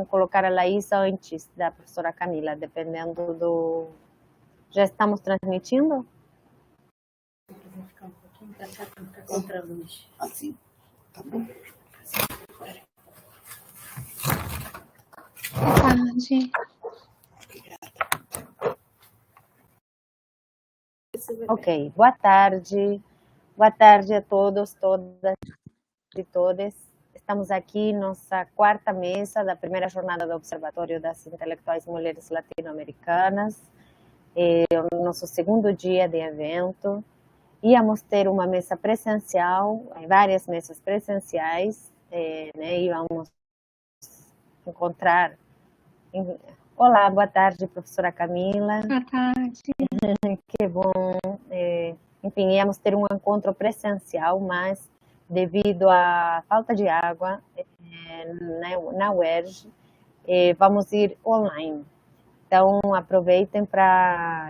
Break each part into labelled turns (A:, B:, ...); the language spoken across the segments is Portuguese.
A: colocar a Laís antes da professora Camila, dependendo do... Já estamos transmitindo?
B: Vou ficar um pouquinho para cá, para ficar contra a luz.
C: Assim, tá bom.
D: Boa tarde.
A: Ok, boa tarde. Boa tarde a todos, todas e todas. Estamos aqui nossa quarta mesa da primeira jornada do Observatório das Intelectuais Mulheres Latino-Americanas. É o nosso segundo dia de evento. Íamos ter uma mesa presencial, várias mesas presenciais, né, e vamos encontrar... Olá, boa tarde, professora Camila.
D: Boa tarde.
A: Que bom. Enfim, íamos ter um encontro presencial, mas devido à falta de água na UERJ, vamos ir online. Então, aproveitem para,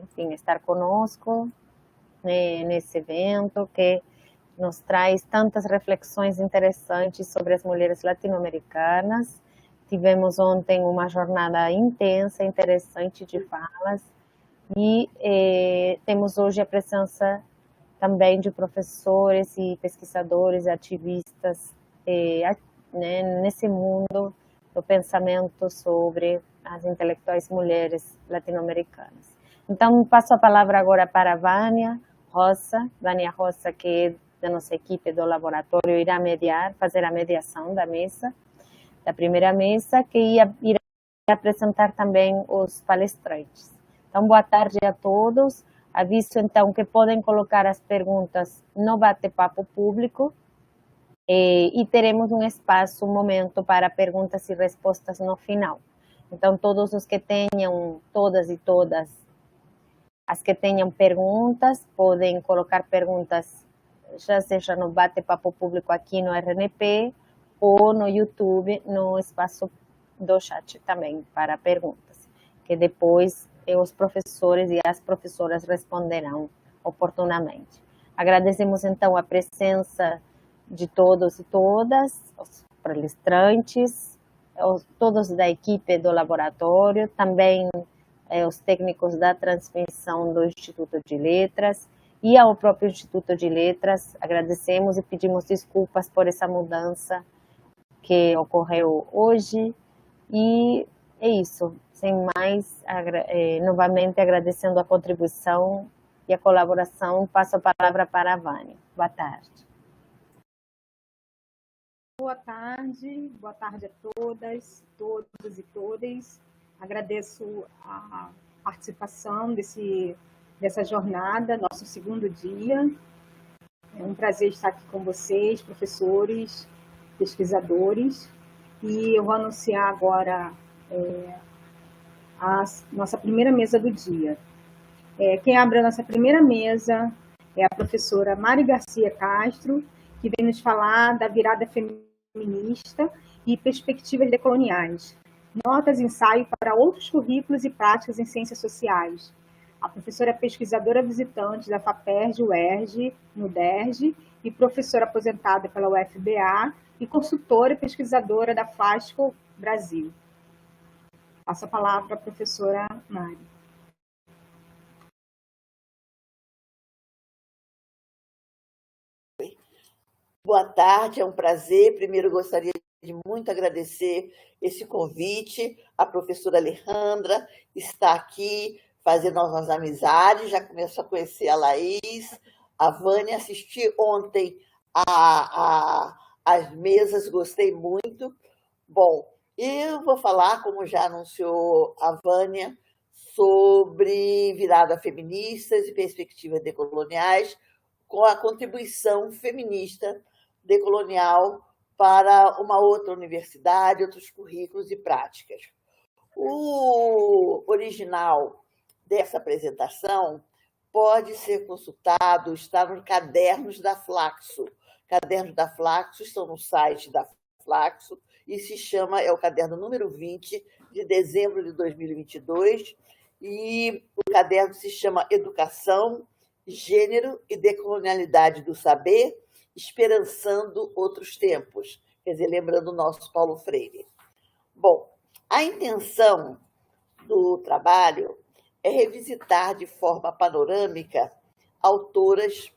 A: enfim, estar conosco nesse evento que nos traz tantas reflexões interessantes sobre as mulheres latino-americanas. Tivemos ontem uma jornada intensa, interessante de falas, e temos hoje a presença também de professores e pesquisadores, ativistas, né, nesse mundo do pensamento sobre as intelectuais mulheres latino-americanas. Então, passo a palavra agora para a Vânia Rosa, que é da nossa equipe do laboratório, irá fazer a mediação da mesa, da primeira mesa, que irá apresentar também os palestrantes. Então, boa tarde a todos. Aviso, então, que podem colocar as perguntas no bate-papo público e teremos um espaço, um momento para perguntas e respostas no final. Então, todos os que tenham, todas e todas, as que tenham perguntas, podem colocar perguntas, já seja no bate-papo público aqui no RNP ou no YouTube, no espaço do chat também, para perguntas, que depois os professores e as professoras responderão oportunamente. Agradecemos, então, a presença de todos e todas, os palestrantes, todos da equipe do laboratório, também os técnicos da transmissão do Instituto de Letras e ao próprio Instituto de Letras. Agradecemos e pedimos desculpas por essa mudança que ocorreu hoje. E é isso. Sem mais, novamente agradecendo a contribuição e a colaboração, passo a palavra para a Vânia. Boa tarde.
E: Boa tarde a todas, todos e todas. Agradeço a participação dessa jornada, nosso segundo dia. É um prazer estar aqui com vocês, professores, pesquisadores. E eu vou anunciar agora a nossa primeira mesa do dia. Quem abre a nossa primeira mesa é a professora Mari Garcia Castro, que vem nos falar da virada feminista e perspectivas decoloniais. Notas e ensaio para outros currículos e práticas em ciências sociais. A professora é pesquisadora visitante da FAPERJ-UERJ, no DERJ, e professora aposentada pela UFBA, e consultora e pesquisadora da FASCO Brasil. Passo a palavra à professora Mari.
C: Boa tarde, é um prazer. Primeiro, gostaria de muito agradecer esse convite. A professora Alejandra está aqui fazendo novas amizades, já começou a conhecer a Laís, a Vânia. Assisti ontem às mesas, gostei muito. Bom, eu vou falar, como já anunciou a Vânia, sobre virada feministas e perspectivas decoloniais, com a contribuição feminista decolonial para uma outra universidade, outros currículos e práticas. O original dessa apresentação pode ser consultado, está nos cadernos da Flaxo. Cadernos da Flaxo estão no site da Flaxo e é o caderno número 20, de dezembro de 2022, e o caderno se chama Educação, Gênero e Decolonialidade do Saber, Esperançando Outros Tempos, quer dizer, lembrando o nosso Paulo Freire. A intenção do trabalho é revisitar de forma panorâmica autoras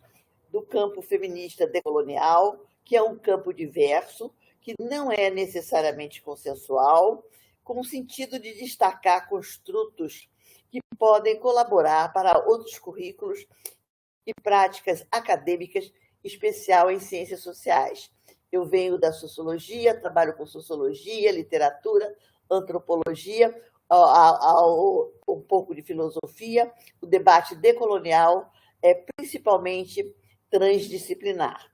C: do campo feminista decolonial, que é um campo diverso, que não é necessariamente consensual, com o sentido de destacar construtos que podem colaborar para outros currículos e práticas acadêmicas, em especial em ciências sociais. Eu venho da sociologia, trabalho com sociologia, literatura, antropologia, um pouco de filosofia. O debate decolonial é principalmente transdisciplinar.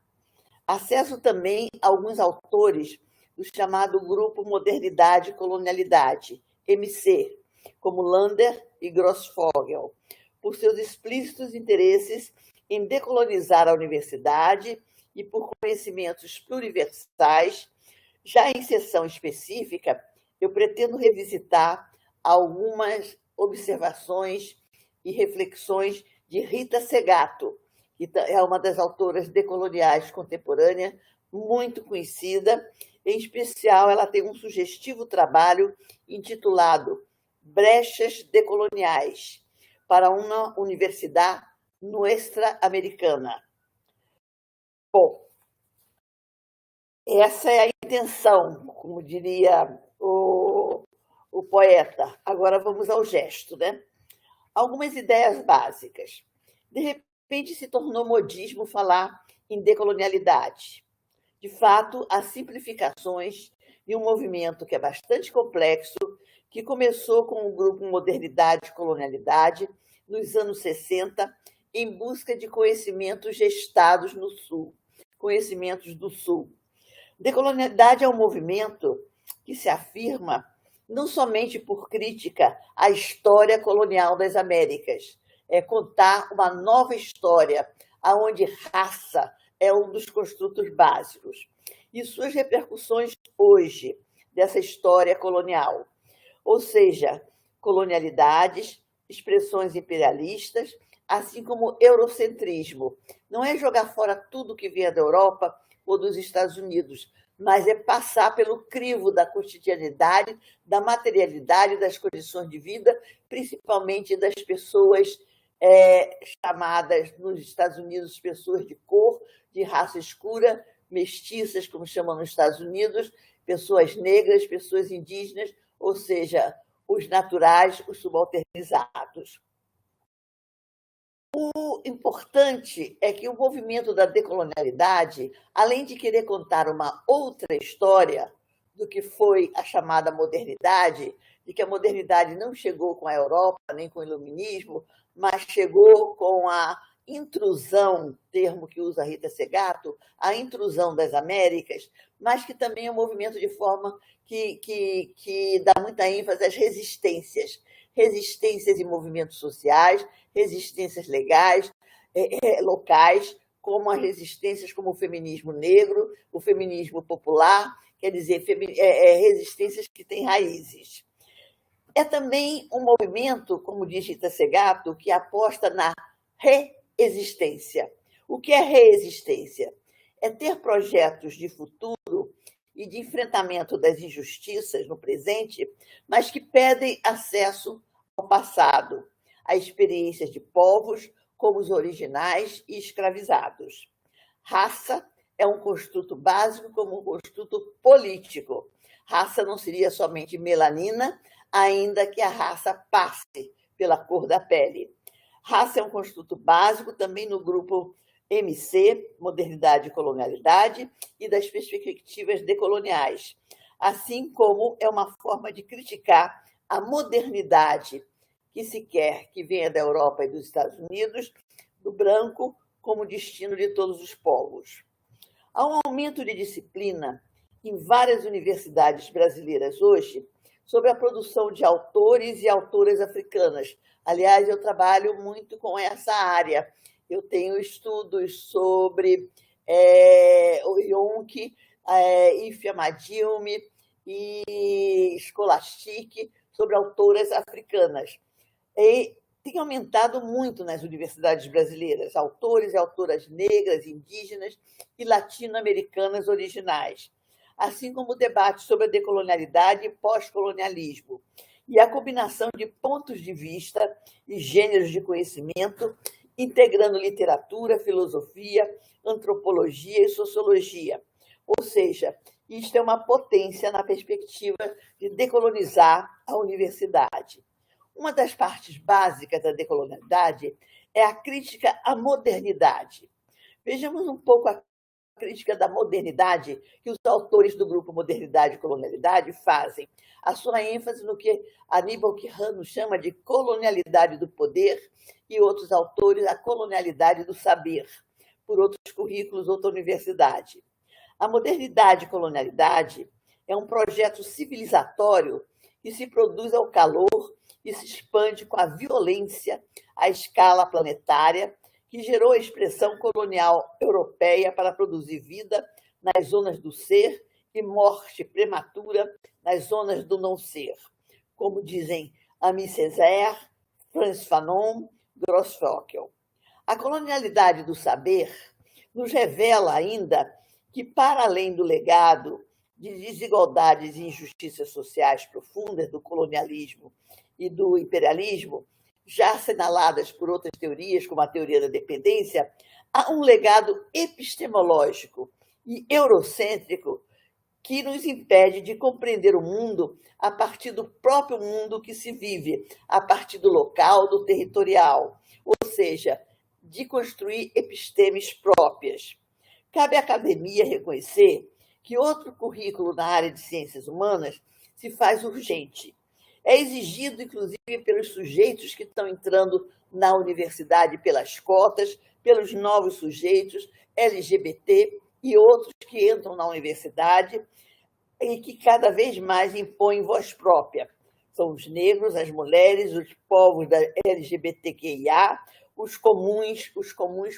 C: Acesso também a alguns autores do chamado Grupo Modernidade e Colonialidade, MC, como Lander e Grossfogel, por seus explícitos interesses em decolonizar a universidade e por conhecimentos pluriversais. Já em sessão específica, eu pretendo revisitar algumas observações e reflexões de Rita Segato, que é uma das autoras decoloniais contemporâneas, muito conhecida. Em especial, ela tem um sugestivo trabalho intitulado Brechas Decoloniais para uma Universidade Nuestra Americana. Bom, essa é a intenção, como diria o poeta. Agora vamos ao gesto, né? Algumas ideias básicas. De repente, se tornou modismo falar em decolonialidade. De fato, há simplificações de um movimento que é bastante complexo, que começou com o grupo Modernidade e Colonialidade, nos anos 60, em busca de conhecimentos gestados no Sul, conhecimentos do Sul. Decolonialidade é um movimento que se afirma não somente por crítica à história colonial das Américas, é contar uma nova história, onde raça é um dos construtos básicos, e suas repercussões hoje dessa história colonial, ou seja, colonialidades, expressões imperialistas, assim como eurocentrismo. Não é jogar fora tudo que vier da Europa ou dos Estados Unidos, mas é passar pelo crivo da cotidianidade, da materialidade, das condições de vida, principalmente das pessoas chamadas nos Estados Unidos pessoas de cor, de raça escura, mestiças, como chamam nos Estados Unidos, pessoas negras, pessoas indígenas, ou seja, os naturais, os subalternizados. O importante é que o movimento da decolonialidade, além de querer contar uma outra história do que foi a chamada modernidade, de que a modernidade não chegou com a Europa, nem com o iluminismo, mas chegou com a intrusão, termo que usa Rita Segato, a intrusão das Américas, mas que também é um movimento de forma que dá muita ênfase às resistências em movimentos sociais, resistências legais, locais, como as resistências como o feminismo negro, o feminismo popular, quer dizer, resistências que têm raízes. É também um movimento, como diz Rita Segato, que aposta na reexistência. O que é reexistência? É ter projetos de futuro e de enfrentamento das injustiças no presente, mas que pedem acesso ao passado, a experiências de povos como os originais e escravizados. Raça é um construto básico como um construto político. Raça não seria somente melanina, ainda que a raça passe pela cor da pele. Raça é um construto básico também no grupo MC, Modernidade e Colonialidade, e das perspectivas decoloniais, assim como é uma forma de criticar a modernidade que se quer que venha da Europa e dos Estados Unidos, do branco como destino de todos os povos. Há um aumento de disciplina em várias universidades brasileiras hoje sobre a produção de autores e autoras africanas. Aliás, eu trabalho muito com essa área. Eu tenho estudos sobre o Yonke, Ifya Madilme e Scholastic, sobre autoras africanas. E tem aumentado muito nas universidades brasileiras, autores e autoras negras, indígenas e latino-americanas originais. assim como o debate sobre a decolonialidade e pós-colonialismo, e a combinação de pontos de vista e gêneros de conhecimento, integrando literatura, filosofia, antropologia e sociologia. Ou seja, isto é uma potência na perspectiva de decolonizar a universidade. Uma das partes básicas da decolonialidade é a crítica à modernidade. Vejamos um pouco a crítica da modernidade que os autores do grupo Modernidade e Colonialidade fazem. A sua ênfase no que Aníbal Quijano chama de colonialidade do poder e outros autores a colonialidade do saber, por outros currículos, outra universidade. A modernidade e colonialidade é um projeto civilizatório que se produz ao calor e se expande com a violência à escala planetária, que gerou a expressão colonial europeia para produzir vida nas zonas do ser e morte prematura nas zonas do não ser, como dizem Aimé Césaire, Frantz Fanon, Grossfockel. A colonialidade do saber nos revela ainda que, para além do legado de desigualdades e injustiças sociais profundas do colonialismo e do imperialismo, já assinaladas por outras teorias, como a teoria da dependência, há um legado epistemológico e eurocêntrico que nos impede de compreender o mundo a partir do próprio mundo que se vive, a partir do local, do territorial, ou seja, de construir epistemes próprias. Cabe à academia reconhecer que outro currículo na área de ciências humanas se faz urgente. É exigido, inclusive, pelos sujeitos que estão entrando na universidade pelas cotas, pelos novos sujeitos, LGBT e outros que entram na universidade e que cada vez mais impõem voz própria. São os negros, as mulheres, os povos da LGBTQIA, os comuns,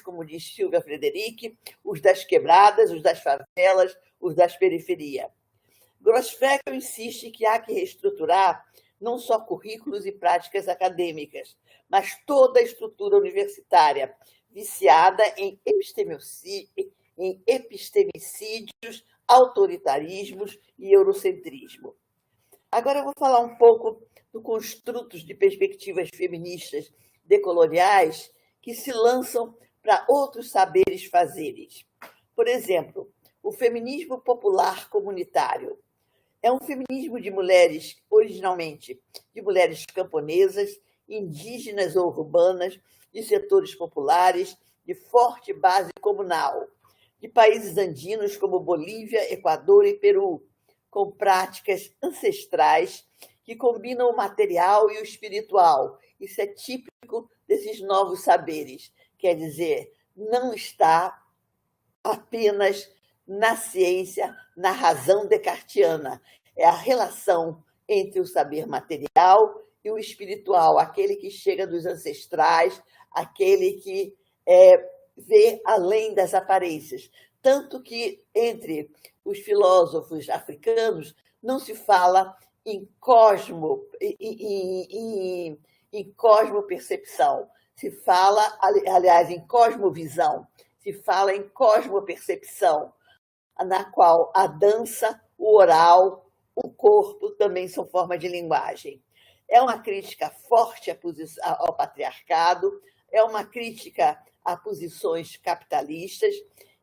C: como diz Silvia Frederic, os das quebradas, os das favelas, os das periferias. Grossfeckel insiste que há que reestruturar não só currículos e práticas acadêmicas, mas toda a estrutura universitária, viciada em epistemicídios, autoritarismos e eurocentrismo. Agora eu vou falar um pouco do construtos de perspectivas feministas decoloniais que se lançam para outros saberes fazeres. Por exemplo, o feminismo popular comunitário. É um feminismo de mulheres, originalmente, de mulheres camponesas, indígenas ou urbanas, de setores populares, de forte base comunal, de países andinos como Bolívia, Equador e Peru, com práticas ancestrais que combinam o material e o espiritual. Isso é típico desses novos saberes. Quer dizer, não está apenas na ciência, na razão descartiana. É a relação entre o saber material e o espiritual, aquele que chega dos ancestrais, aquele que vê além das aparências. Tanto que, entre os filósofos africanos, não se fala em cosmopercepção, se fala, aliás, em cosmovisão, se fala em cosmopercepção, na qual a dança, o oral, o corpo também são formas de linguagem. É uma crítica forte ao patriarcado, é uma crítica a posições capitalistas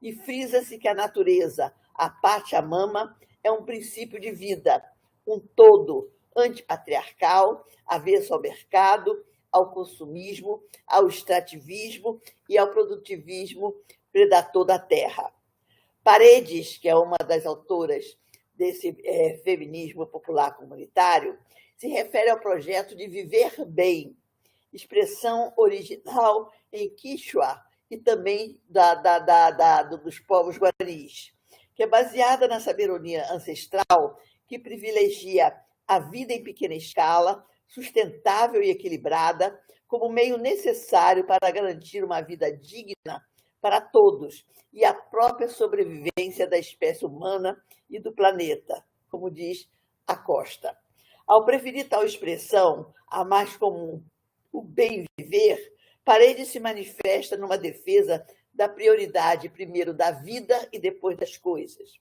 C: e frisa-se que a natureza, a Pachamama, é um princípio de vida, um todo antipatriarcal, avesso ao mercado, ao consumismo, ao extrativismo e ao produtivismo predator da terra. Paredes, que é uma das autoras desse feminismo popular comunitário, se refere ao projeto de viver bem, expressão original em Quichua e também dos povos guaranis, que é baseada na sabedoria ancestral que privilegia a vida em pequena escala, sustentável e equilibrada, como meio necessário para garantir uma vida digna para todos e a própria sobrevivência da espécie humana e do planeta, como diz Acosta. Ao preferir tal expressão, a mais comum, o bem viver, Paredes se manifesta numa defesa da prioridade primeiro da vida e depois das coisas.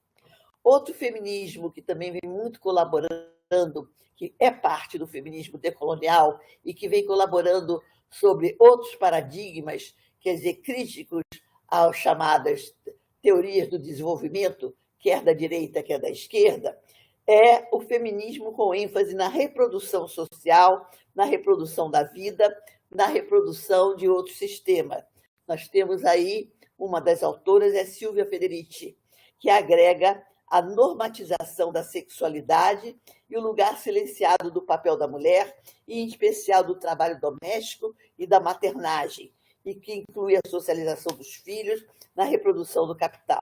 C: Outro feminismo que também vem muito colaborando, que é parte do feminismo decolonial e que vem colaborando sobre outros paradigmas, quer dizer, críticos às chamadas teorias do desenvolvimento, quer da direita, quer da esquerda, é o feminismo com ênfase na reprodução social, na reprodução da vida, na reprodução de outros sistemas. Nós temos aí, uma das autoras é Silvia Federici, que agrega a normatização da sexualidade e o lugar silenciado do papel da mulher, e em especial do trabalho doméstico e da maternagem, e que inclui a socialização dos filhos na reprodução do capital.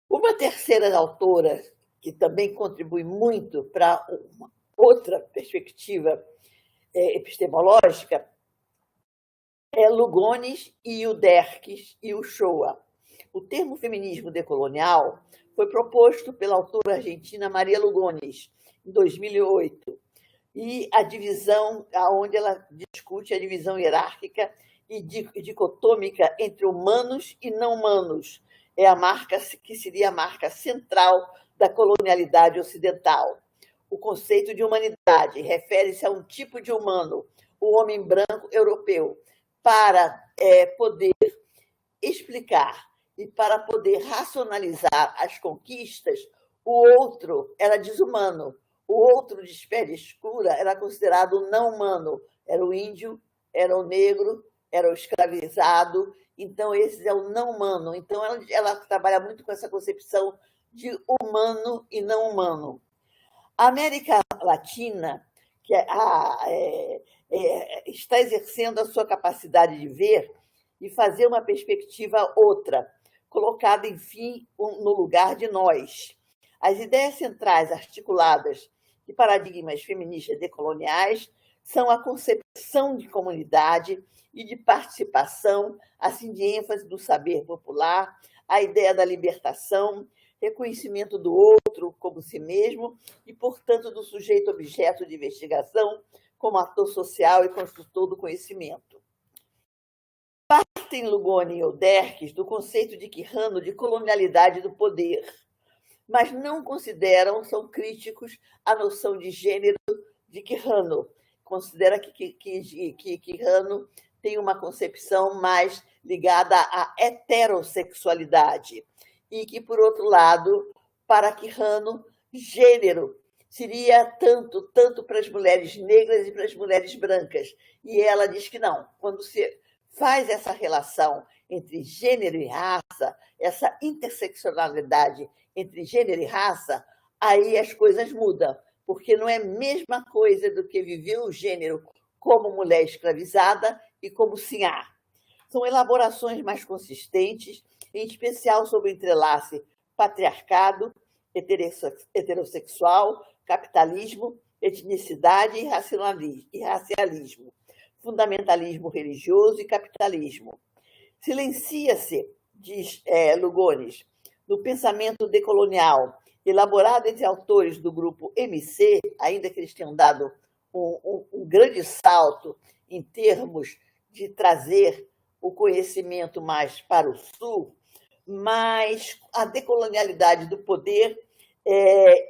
C: Uma terceira autora, que também contribui muito para uma outra perspectiva epistemológica, é Lugones e o Derkes e o Shoa. O termo feminismo decolonial foi proposto pela autora argentina Maria Lugones, em 2008, e a divisão, onde ela discute a divisão hierárquica e dicotômica entre humanos e não humanos. É a marca que seria a marca central da colonialidade ocidental. O conceito de humanidade refere-se a um tipo de humano, o homem branco europeu, para poder explicar e para poder racionalizar as conquistas. O outro era desumano, o outro de pele escura era considerado não humano, era o índio, era o negro, era o escravizado, então esse é o não humano. Então ela trabalha muito com essa concepção de humano e não humano. A América Latina, que está exercendo a sua capacidade de ver e fazer uma perspectiva outra, colocada, enfim, no lugar de nós. As ideias centrais articuladas de paradigmas feministas decoloniais são a concepção de comunidade e de participação, assim de ênfase do saber popular, a ideia da libertação, reconhecimento do outro como si mesmo e, portanto, do sujeito objeto de investigação como ator social e construtor do conhecimento. Partem Lugoni e Derkes do conceito de Quijano de colonialidade do poder, mas não consideram, são críticos à noção de gênero de Quijano. Considera que Quijano tem uma concepção mais ligada à heterossexualidade e que, por outro lado, para Quijano, gênero seria tanto para as mulheres negras e para as mulheres brancas. E ela diz que não. Quando se faz essa relação entre gênero e raça, essa interseccionalidade entre gênero e raça, aí as coisas mudam, porque não é a mesma coisa do que viver o gênero como mulher escravizada e como sinhá. São elaborações mais consistentes, em especial sobre o entrelace patriarcado, heterossexual, capitalismo, etnicidade e racialismo, fundamentalismo religioso e capitalismo. Silencia-se, diz Lugones, no pensamento decolonial, elaborado entre autores do grupo MC, ainda que eles tenham dado um grande salto em termos de trazer o conhecimento mais para o sul, mas a decolonialidade do poder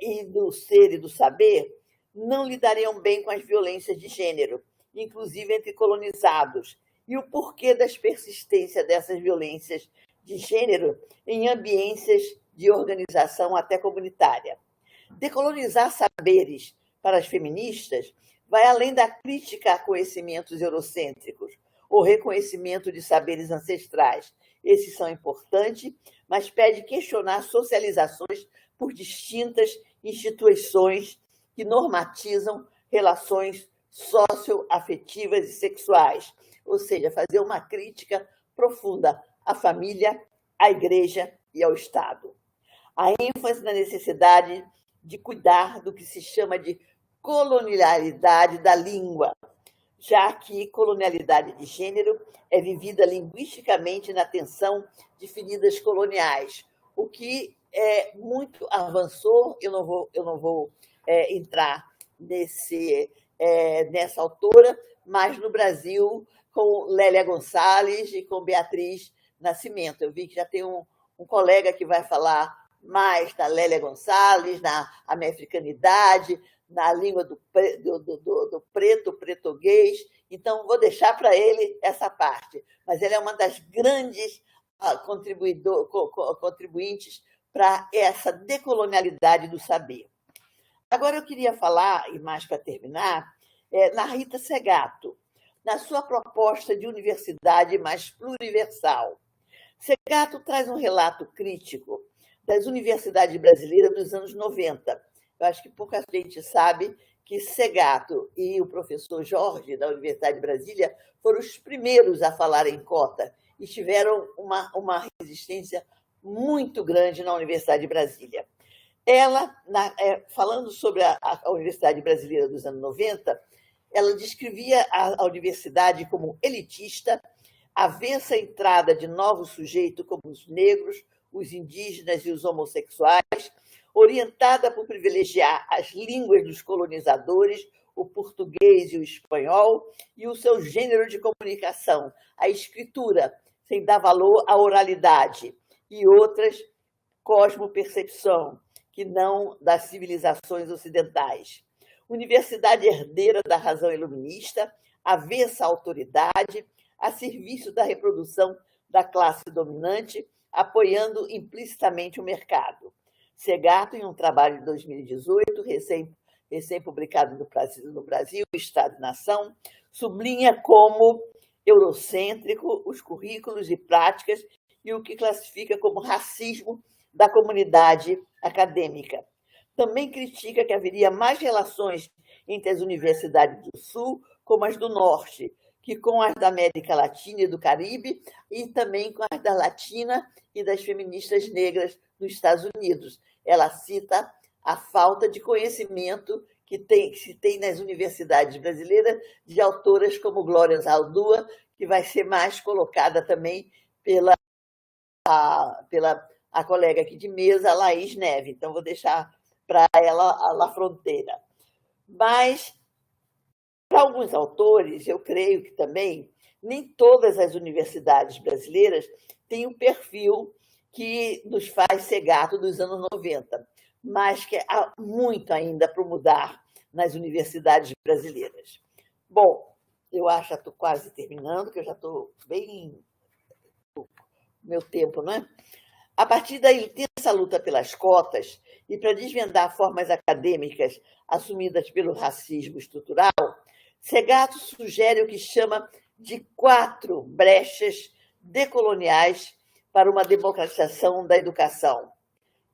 C: e do ser e do saber não lidariam bem com as violências de gênero, inclusive entre colonizados, e o porquê das persistências dessas violências de gênero em ambiências de organização até comunitária. Decolonizar saberes para as feministas vai além da crítica a conhecimentos eurocêntricos ou reconhecimento de saberes ancestrais. Esses são importantes, mas pede questionar socializações por distintas instituições que normatizam relações socioafetivas e sexuais, ou seja, fazer uma crítica profunda à família, à igreja e ao Estado. A ênfase na necessidade de cuidar do que se chama de colonialidade da língua, já que colonialidade de gênero é vivida linguisticamente na tensão de feridas coloniais, o que muito avançou. Eu não vou entrar nessa autora, mas no Brasil, com Lélia Gonçalves e com Beatriz Nascimento. Eu vi que já tem um colega que vai falar mais na Lélia Gonçalves, na Americanidade, na língua do preto, português. Então, vou deixar para ele essa parte. Mas ele é uma das grandes contribuintes para essa decolonialidade do saber. Agora, eu queria falar, e mais para terminar, na Rita Segatto, na sua proposta de universidade mais pluriversal. Segatto traz um relato crítico das universidades brasileiras dos anos 90. Eu acho que pouca gente sabe que Segatto e o professor Jorge, da Universidade de Brasília, foram os primeiros a falar em cota e tiveram uma resistência muito grande na Universidade de Brasília. Ela, falando sobre a Universidade Brasileira dos anos 90, ela descrevia a universidade como elitista, avessa à entrada de novos sujeitos como os negros, os indígenas e os homossexuais, orientada por privilegiar as línguas dos colonizadores, o português e o espanhol, e o seu gênero de comunicação, a escritura, sem dar valor à oralidade, e outras, cosmopercepção, que não das civilizações ocidentais. Universidade herdeira da razão iluminista, avessa à autoridade, a serviço da reprodução da classe dominante, apoiando implicitamente o mercado. Segatto, em um trabalho de 2018, recém-publicado no Brasil, Estado e Nação, sublinha como eurocêntrico os currículos e práticas e o que classifica como racismo da comunidade acadêmica. Também critica que haveria mais relações entre as universidades do Sul como as do Norte, que com as da América Latina e do Caribe, e também com as da Latina e das feministas negras nos Estados Unidos. Ela cita a falta de conhecimento que se tem nas universidades brasileiras de autoras como Glória Zaldúa, que vai ser mais colocada também pela colega aqui de mesa, Laís Neve. Então, vou deixar para ela a La Fronteira. Mas, para alguns autores, eu creio que também nem todas as universidades brasileiras têm o perfil que nos faz Segatto dos anos 90, mas que há muito ainda para mudar nas universidades brasileiras. Bom, eu acho que já estou quase terminando, que eu já estou bem no meu tempo, não é? A partir da intensa luta pelas cotas e para desvendar formas acadêmicas assumidas pelo racismo estrutural, Segatto sugere o que chama de 4 brechas decoloniais para uma democratização da educação.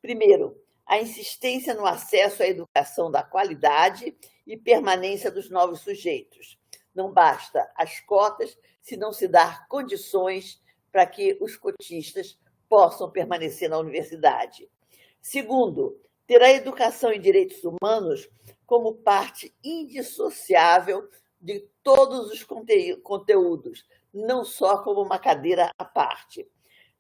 C: Primeiro, a insistência no acesso à educação da qualidade e permanência dos novos sujeitos. Não basta as cotas se não se dar condições para que os cotistas possam permanecer na universidade. Segundo, ter a educação em direitos humanos como parte indissociável de todos os conteúdos, não só como uma cadeira à parte.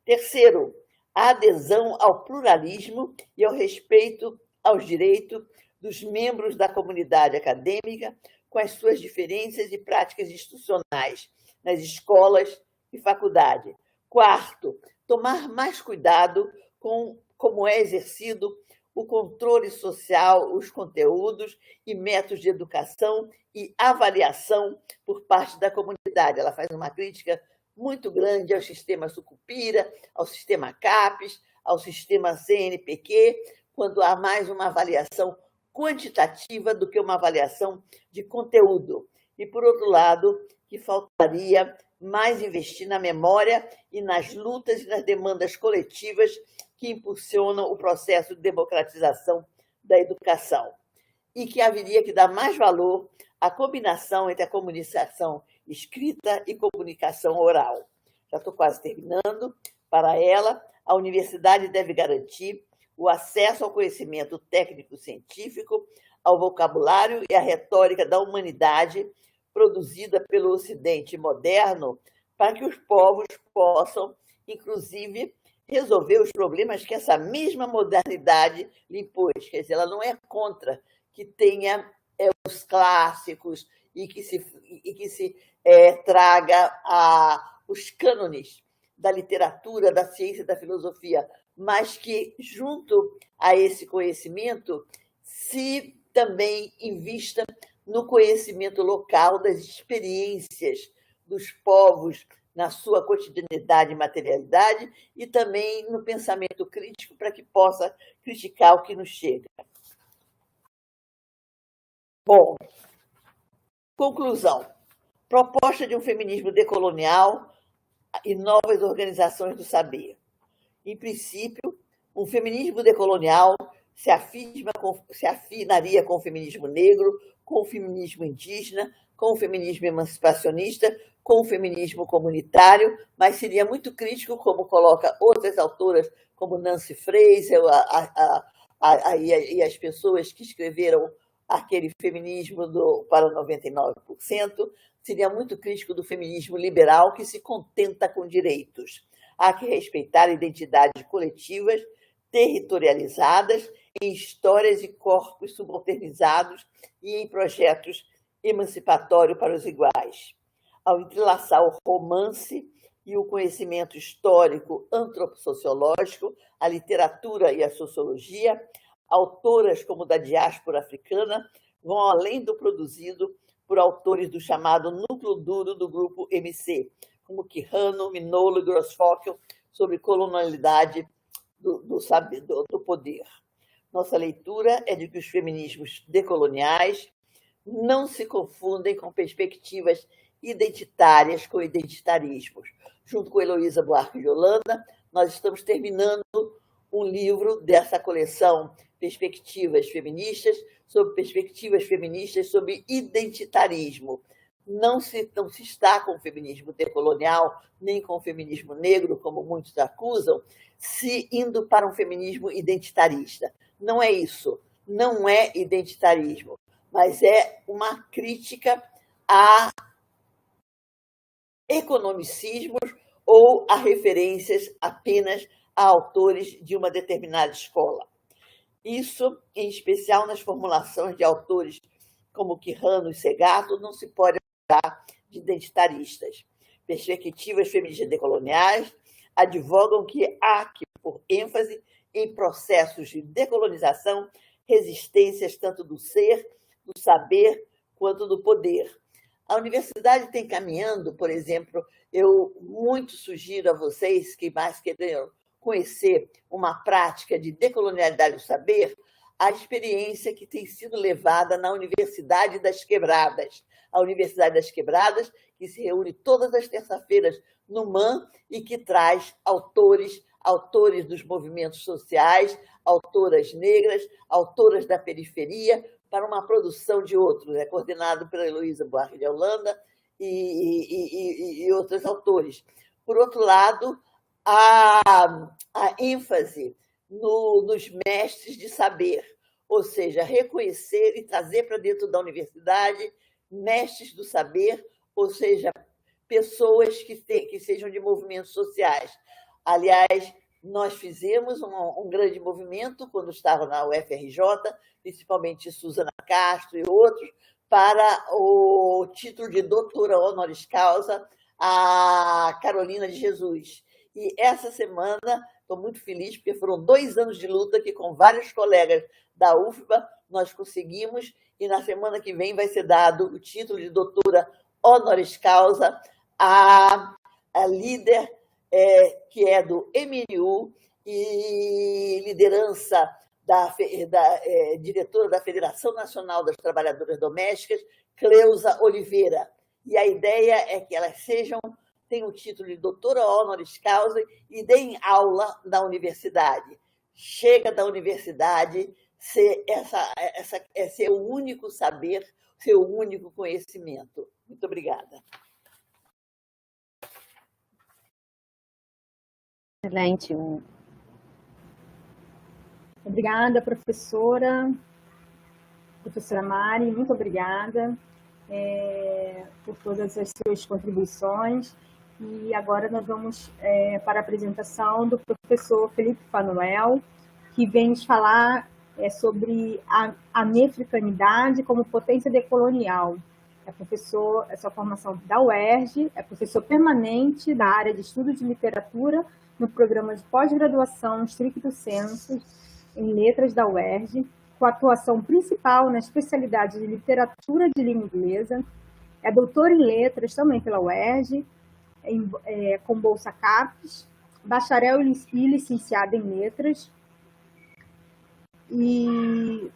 C: Terceiro, a adesão ao pluralismo e ao respeito aos direitos dos membros da comunidade acadêmica com as suas diferenças e práticas institucionais nas escolas e faculdade. Quarto, tomar mais cuidado com como é exercido o controle social, os conteúdos e métodos de educação e avaliação por parte da comunidade. Ela faz uma crítica muito grande ao sistema Sucupira, ao sistema CAPES, ao sistema CNPq, quando há mais uma avaliação quantitativa do que uma avaliação de conteúdo. E, por outro lado, que faltaria mais investir na memória e nas lutas e nas demandas coletivas que impulsionam o processo de democratização da educação. E que haveria que dar mais valor à combinação entre a comunicação escrita e comunicação oral. Já estou quase terminando. Para ela, a universidade deve garantir o acesso ao conhecimento técnico-científico, ao vocabulário e à retórica da humanidade produzida pelo Ocidente moderno, para que os povos possam, inclusive, resolver os problemas que essa mesma modernidade lhe impôs. Quer dizer, ela não é contra que tenha os clássicos e que se traga os cânones da literatura, da ciência e da filosofia, mas que, junto a esse conhecimento, se também invista no conhecimento local das experiências dos povos na sua cotidianidade e materialidade e também no pensamento crítico para que possa criticar o que nos chega. Bom, conclusão. Proposta de um feminismo decolonial e novas organizações do saber. Em princípio, um feminismo decolonial se afinaria com o feminismo negro, com o feminismo indígena, com o feminismo emancipacionista, com o feminismo comunitário, mas seria muito crítico, como coloca outras autoras, como Nancy Fraser e as pessoas que escreveram aquele feminismo para 99%, seria muito crítico do feminismo liberal, que se contenta com direitos. Há que respeitar identidades coletivas, territorializadas, em histórias e corpos subalternizados e em projetos emancipatórios para os iguais. Ao entrelaçar o romance e o conhecimento histórico antropossociológico, a literatura e a sociologia, autoras como da diáspora africana vão além do produzido por autores do chamado núcleo duro do grupo MC, como Quijano, Minolo e Grossfockel, sobre colonialidade do poder. Nossa leitura é de que os feminismos decoloniais não se confundem com perspectivas identitárias com identitarismos. Junto com Heloísa Buarque de Holanda, nós estamos terminando um livro dessa coleção Perspectivas Feministas sobre identitarismo. Não se está com o feminismo decolonial, nem com o feminismo negro, como muitos acusam, se indo para um feminismo identitarista. Não é isso, não é identitarismo, mas é uma crítica a economicismos ou a referências apenas a autores de uma determinada escola. Isso, em especial nas formulações de autores como Quijano e Segato, não se pode falar de identitaristas. Perspectivas feministas decoloniais advogam que há que pôr ênfase em processos de decolonização, resistências tanto do ser, do saber, quanto do poder. A universidade tem caminhando, por exemplo, eu muito sugiro a vocês que mais queiram conhecer uma prática de decolonialidade do saber, a experiência que tem sido levada na Universidade das Quebradas. A Universidade das Quebradas, que se reúne todas as terças-feiras no MAN e que traz autores dos movimentos sociais, autoras negras, autoras da periferia, para uma produção de outros. É coordenado pela Heloísa Buarque de Holanda e outros autores. Por outro lado, a ênfase nos mestres de saber, ou seja, reconhecer e trazer para dentro da universidade mestres do saber, ou seja, pessoas que sejam de movimentos sociais. Aliás, nós fizemos um grande movimento quando estava na UFRJ, principalmente Suzana Castro e outros, para o título de doutora honoris causa a Carolina de Jesus. E essa semana, estou muito feliz, porque foram 2 anos de luta que, com vários colegas da UFBA, nós conseguimos, e na semana que vem vai ser dado o título de doutora honoris causa a líder que é do MNU e liderança diretora da Federação Nacional das Trabalhadoras Domésticas, Cleusa Oliveira. E a ideia é que elas tenham o título de doutora honoris causa e deem aula na universidade. Chega da universidade ser o único saber, ser o único conhecimento. Muito obrigada.
A: Excelente.
E: Obrigada, professora Mari, muito obrigada por todas as suas contribuições. E agora nós vamos para a apresentação do professor Felipe Fanuel, que vem nos falar sobre a nefricanidade como potência decolonial. É professor, sua formação da UERJ, é professor permanente da área de estudo de literatura no programa de pós-graduação stricto sensu em letras da UERJ, com atuação principal na especialidade de literatura de língua inglesa. É doutora em letras também pela UERJ, com bolsa CAPES, bacharel e licenciada em letras, e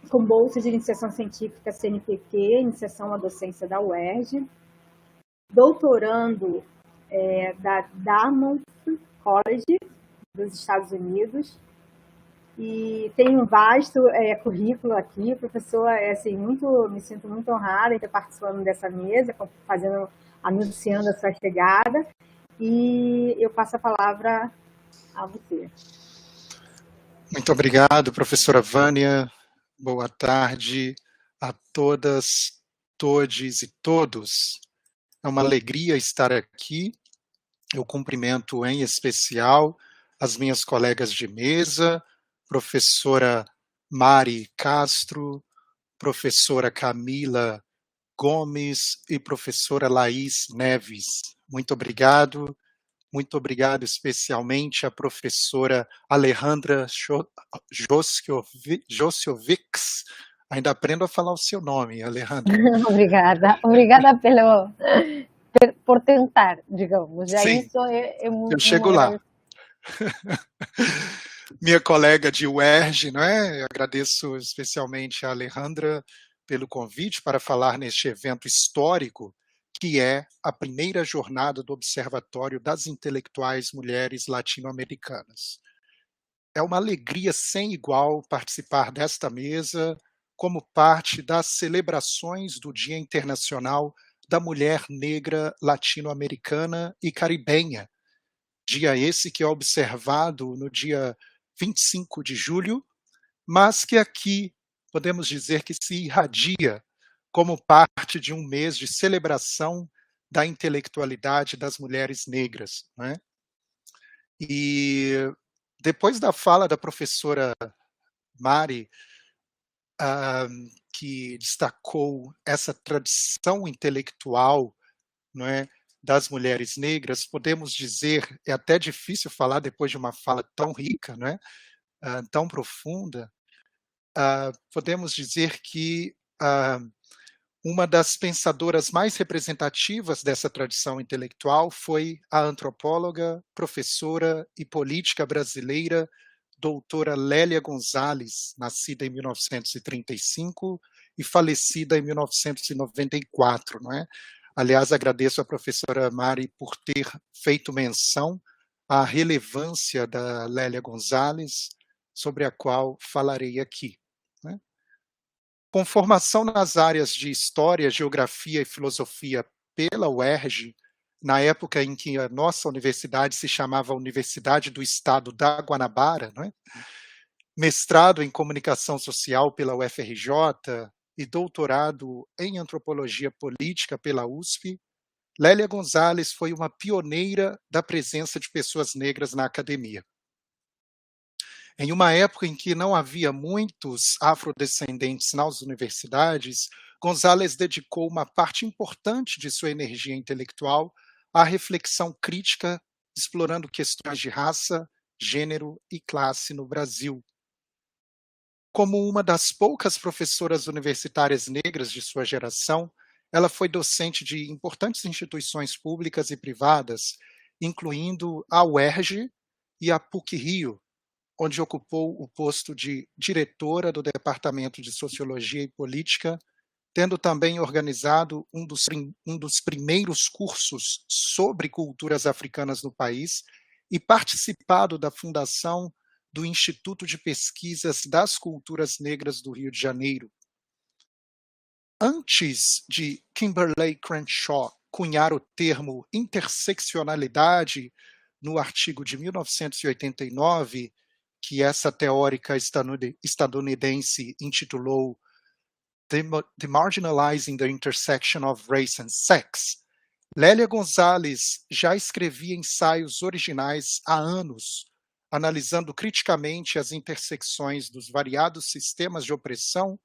E: com bolsa de iniciação científica CNPq, iniciação à docência da UERJ, doutorando da Dartmouth College dos Estados Unidos, e tem um vasto currículo aqui, professor, assim, me sinto muito honrada em estar participando dessa mesa, anunciando a sua chegada, e eu passo a palavra a você.
D: Muito obrigado, professora Vânia. Boa tarde a todas, todes e todos. É uma alegria estar aqui. Eu cumprimento em especial as minhas colegas de mesa, professora Mari Castro, professora Camila Gomes e professora Laís Neves. Muito obrigado especialmente à professora Alejandra Josjovics. Ainda aprendo a falar o seu nome, Alejandra.
A: Obrigada por tentar, digamos. Já
D: sim,
A: isso é muito.
D: Eu chego lá. Minha colega de UERJ, não é? Eu agradeço especialmente a Alejandra pelo convite para falar neste evento histórico, que é a primeira jornada do Observatório das Intelectuais Mulheres Latino-Americanas. É uma alegria sem igual participar desta mesa como parte das celebrações do Dia Internacional da Mulher Negra Latino-Americana e Caribenha, dia esse que é observado no dia 25 de julho, mas que aqui podemos dizer que se irradia como parte de um mês de celebração da intelectualidade das mulheres negras, né? E depois da fala da professora Mari, que destacou essa tradição intelectual, não é, das mulheres negras, podemos dizer, é até difícil falar depois de uma fala tão rica, não é, tão profunda, podemos dizer que uma das pensadoras mais representativas dessa tradição intelectual foi a antropóloga, professora e política brasileira, doutora Lélia Gonzalez, nascida em 1935 e falecida em 1994, não é? Aliás, agradeço à professora Mari por ter feito menção à relevância da Lélia Gonzalez, sobre a qual falarei aqui. Né? Com formação nas áreas de História, Geografia e Filosofia pela UERJ, na época em que a nossa universidade se chamava Universidade do Estado da Guanabara, não é? Mestrado em Comunicação Social pela UFRJ e doutorado em Antropologia Política pela USP, Lélia Gonzalez foi uma pioneira da presença de pessoas negras na academia. Em uma época em que não havia muitos afrodescendentes nas universidades, Gonzalez dedicou uma parte importante de sua energia intelectual à reflexão crítica, explorando questões de raça, gênero e classe no Brasil. Como uma das poucas professoras universitárias negras de sua geração, ela foi docente de importantes instituições públicas e privadas, incluindo a UERJ e a PUC-Rio, onde ocupou o posto de diretora do Departamento de Sociologia e Política, tendo também organizado um dos primeiros cursos sobre culturas africanas no país e participado da fundação do Instituto de Pesquisas das Culturas Negras do Rio de Janeiro. Antes de Kimberlé Crenshaw cunhar o termo interseccionalidade no artigo de 1989, que essa teórica estadunidense intitulou Demarginalizing the Intersection of Race and Sex, Lélia Gonzalez já escrevia ensaios originais há anos, analisando criticamente as intersecções dos variados sistemas de opressão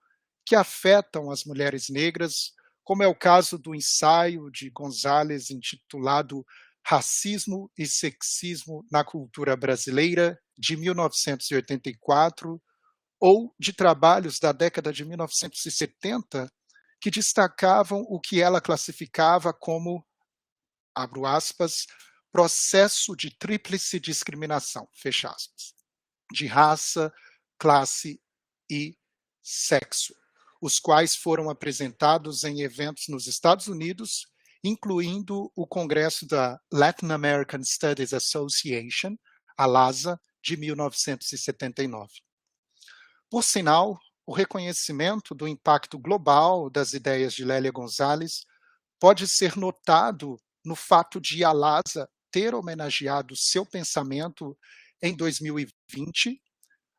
D: que afetam as mulheres negras, como é o caso do ensaio de Gonzalez intitulado Racismo e Sexismo na Cultura Brasileira, de 1984, ou de trabalhos da década de 1970, que destacavam o que ela classificava como, abro aspas, processo de tríplice discriminação, fecha aspas, de raça, classe e sexo, os quais foram apresentados em eventos nos Estados Unidos, incluindo o Congresso da Latin American Studies Association, a LASA, de 1979. Por sinal, o reconhecimento do impacto global das ideias de Lélia Gonzalez pode ser notado no fato de a LASA ter homenageado seu pensamento em 2020,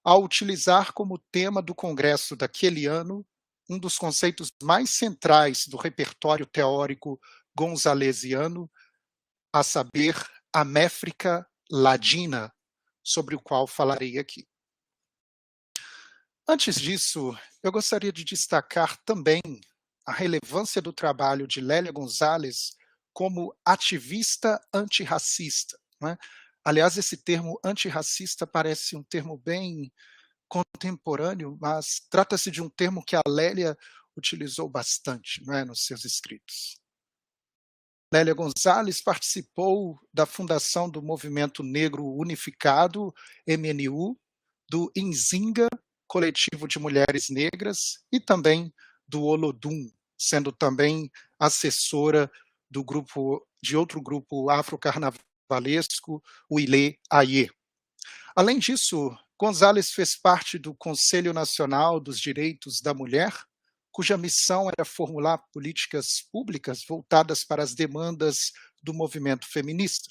D: ao utilizar como tema do congresso daquele ano um dos conceitos mais centrais do repertório teórico gonzalesiano, a saber, a métrica ladina, sobre o qual falarei aqui. Antes disso, eu gostaria de destacar também a relevância do trabalho de Lélia Gonzalez como ativista antirracista, né? Aliás, esse termo antirracista parece um termo bem contemporâneo, mas trata-se de um termo que a Lélia utilizou bastante, não é, nos seus escritos. Lélia Gonzalez participou da fundação do Movimento Negro Unificado, MNU, do Nzinga, Coletivo de Mulheres Negras, e também do Olodum, sendo também assessora do grupo, de outro grupo afrocarnavalesco, o Ilê Aie. Além disso, Gonzalez fez parte do Conselho Nacional dos Direitos da Mulher, cuja missão era formular políticas públicas voltadas para as demandas do movimento feminista.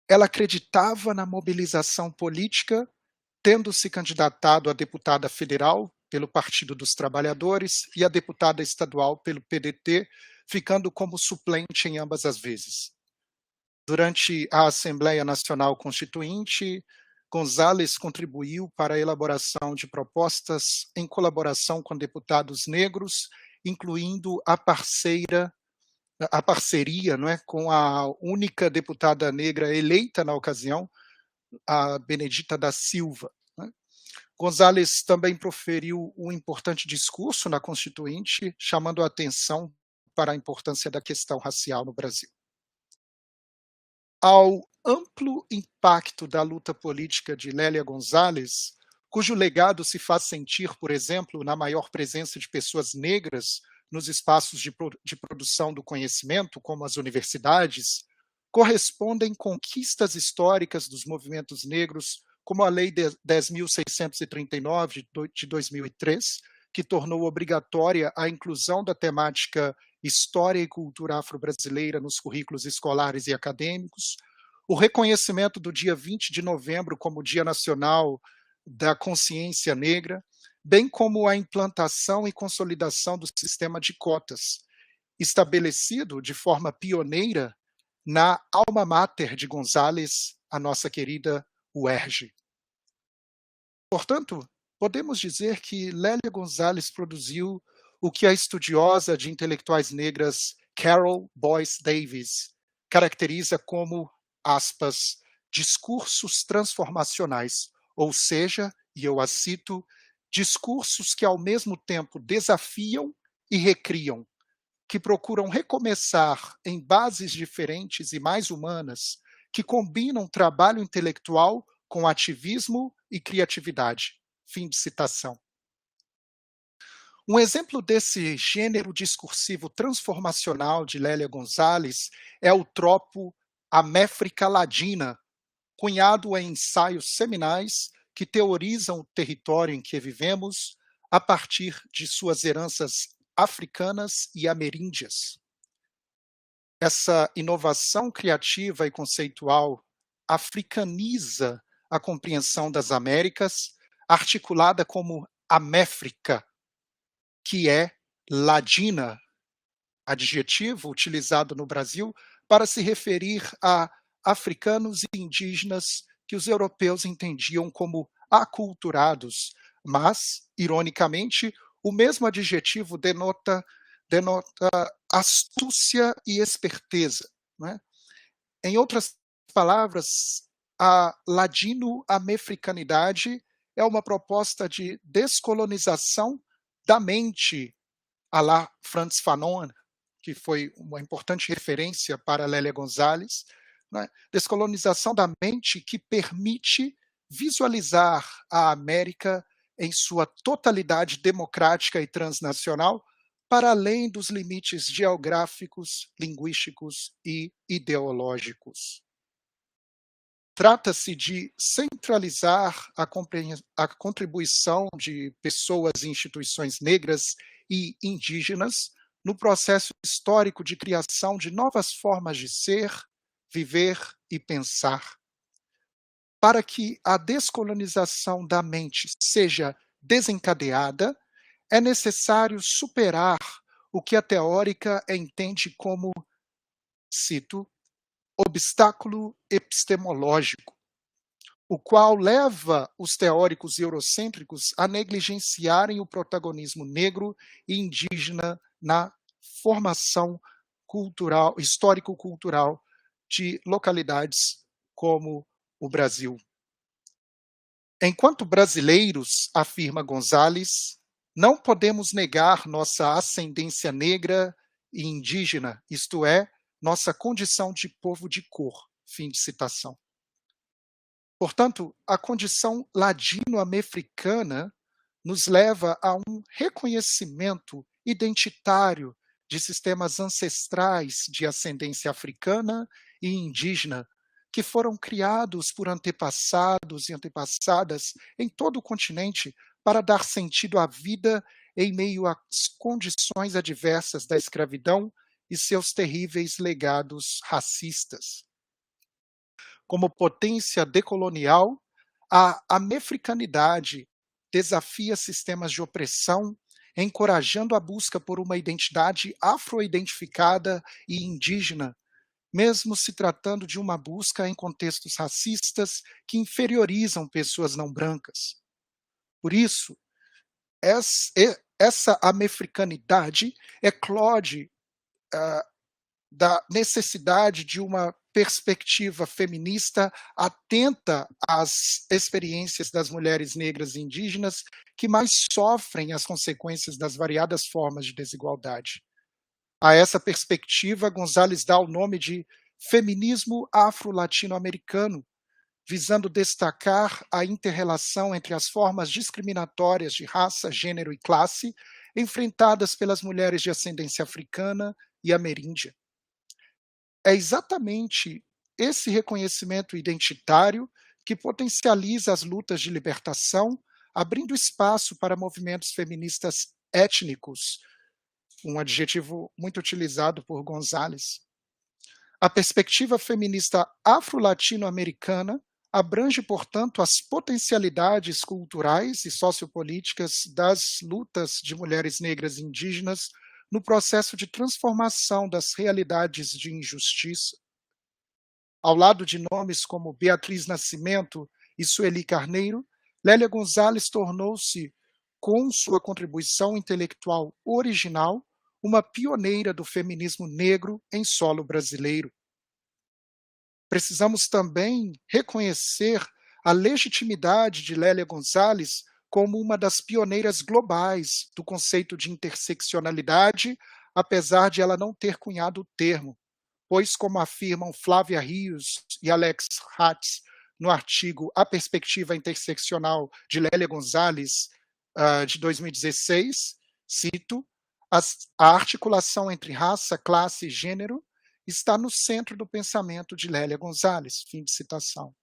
D: Ela acreditava na mobilização política, tendo se candidatado a deputada federal pelo Partido dos Trabalhadores e a deputada estadual pelo PDT, ficando como suplente em ambas as vezes. Durante a Assembleia Nacional Constituinte, Gonzalez contribuiu para a elaboração de propostas em colaboração com deputados negros, incluindo a parceria, não é, com a única deputada negra eleita na ocasião, a Benedita da Silva. Né? Gonzalez também proferiu um importante discurso na Constituinte, chamando a atenção para a importância da questão racial no Brasil. Ao amplo impacto da luta política de Lélia Gonzalez, cujo legado se faz sentir, por exemplo, na maior presença de pessoas negras nos espaços de produção do conhecimento, como as universidades, correspondem conquistas históricas dos movimentos negros, como a Lei 10.639 de 2003, que tornou obrigatória a inclusão da temática História e Cultura Afro-Brasileira nos currículos escolares e acadêmicos, o reconhecimento do dia 20 de novembro como Dia Nacional da Consciência Negra, bem como a implantação e consolidação do sistema de cotas, estabelecido de forma pioneira na alma mater de Gonzalez, a nossa querida UERJ. Portanto, podemos dizer que Lélia Gonzalez produziu o que a estudiosa de intelectuais negras Carol Boyce Davis caracteriza como, aspas, discursos transformacionais, ou seja, e eu a cito, discursos que ao mesmo tempo desafiam e recriam, que procuram recomeçar em bases diferentes e mais humanas, que combinam trabalho intelectual com ativismo e criatividade. Fim de citação. Um exemplo desse gênero discursivo transformacional de Lélia Gonzalez é o tropo A Méfrica Ladina, cunhado em ensaios seminais que teorizam o território em que vivemos a partir de suas heranças africanas e ameríndias. Essa inovação criativa e conceitual africaniza a compreensão das Américas, articulada como Améfrica, que é ladina, adjetivo utilizado no Brasil para se referir a africanos e indígenas que os europeus entendiam como aculturados, mas, ironicamente, o mesmo adjetivo denota astúcia e esperteza, não é? Em outras palavras, a ladino-americanidade é uma proposta de descolonização da mente à la Frantz Fanon, que foi uma importante referência para Lélia Gonzalez, né? Descolonização da mente que permite visualizar a América em sua totalidade democrática e transnacional, para além dos limites geográficos, linguísticos e ideológicos. Trata-se de centralizar a contribuição de pessoas e instituições negras e indígenas no processo histórico de criação de novas formas de ser, viver e pensar. Para que a descolonização da mente seja desencadeada, é necessário superar o que a teórica entende como, cito, obstáculo epistemológico, o qual leva os teóricos eurocêntricos a negligenciarem o protagonismo negro e indígena na formação cultural, histórico-cultural de localidades como o Brasil. Enquanto brasileiros, afirma Gonzalez, não podemos negar nossa ascendência negra e indígena, isto é, nossa condição de povo de cor. Fim de citação. Portanto, a condição ladino-americana nos leva a um reconhecimento identitário de sistemas ancestrais de ascendência africana e indígena, que foram criados por antepassados e antepassadas em todo o continente para dar sentido à vida em meio às condições adversas da escravidão e seus terríveis legados racistas. Como potência decolonial, a americanidade desafia sistemas de opressão, encorajando a busca por uma identidade afro-identificada e indígena, mesmo se tratando de uma busca em contextos racistas que inferiorizam pessoas não brancas. Por isso, essa americanidade eclode da necessidade de uma perspectiva feminista atenta às experiências das mulheres negras e indígenas que mais sofrem as consequências das variadas formas de desigualdade. A essa perspectiva, Gonzalez dá o nome de feminismo afro-latino-americano, visando destacar a inter-relação entre as formas discriminatórias de raça, gênero e classe enfrentadas pelas mulheres de ascendência africana e ameríndia. É exatamente esse reconhecimento identitário que potencializa as lutas de libertação, abrindo espaço para movimentos feministas étnicos, um adjetivo muito utilizado por Gonzalez. A perspectiva feminista afro-latino-americana abrange, portanto, as potencialidades culturais e sociopolíticas das lutas de mulheres negras e indígenas no processo de transformação das realidades de injustiça. Ao lado de nomes como Beatriz Nascimento e Sueli Carneiro, Lélia Gonzalez tornou-se, com sua contribuição intelectual original, uma pioneira do feminismo negro em solo brasileiro. Precisamos também reconhecer a legitimidade de Lélia Gonzalez como uma das pioneiras globais do conceito de interseccionalidade, apesar de ela não ter cunhado o termo, pois, como afirmam Flávia Rios e Alex Hatz no artigo A Perspectiva Interseccional de Lélia Gonzalez, de 2016, cito, a articulação entre raça, classe e gênero está no centro do pensamento de Lélia Gonzalez, fim de citação.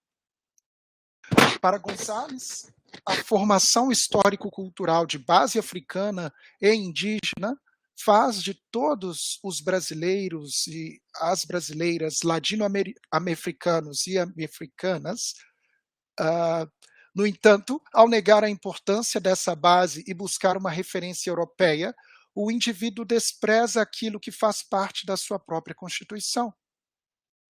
D: Para Gonzalez, a formação histórico-cultural de base africana e indígena faz de todos os brasileiros e as brasileiras latino-americanos e americanas, no entanto, ao negar a importância dessa base e buscar uma referência europeia, o indivíduo despreza aquilo que faz parte da sua própria Constituição.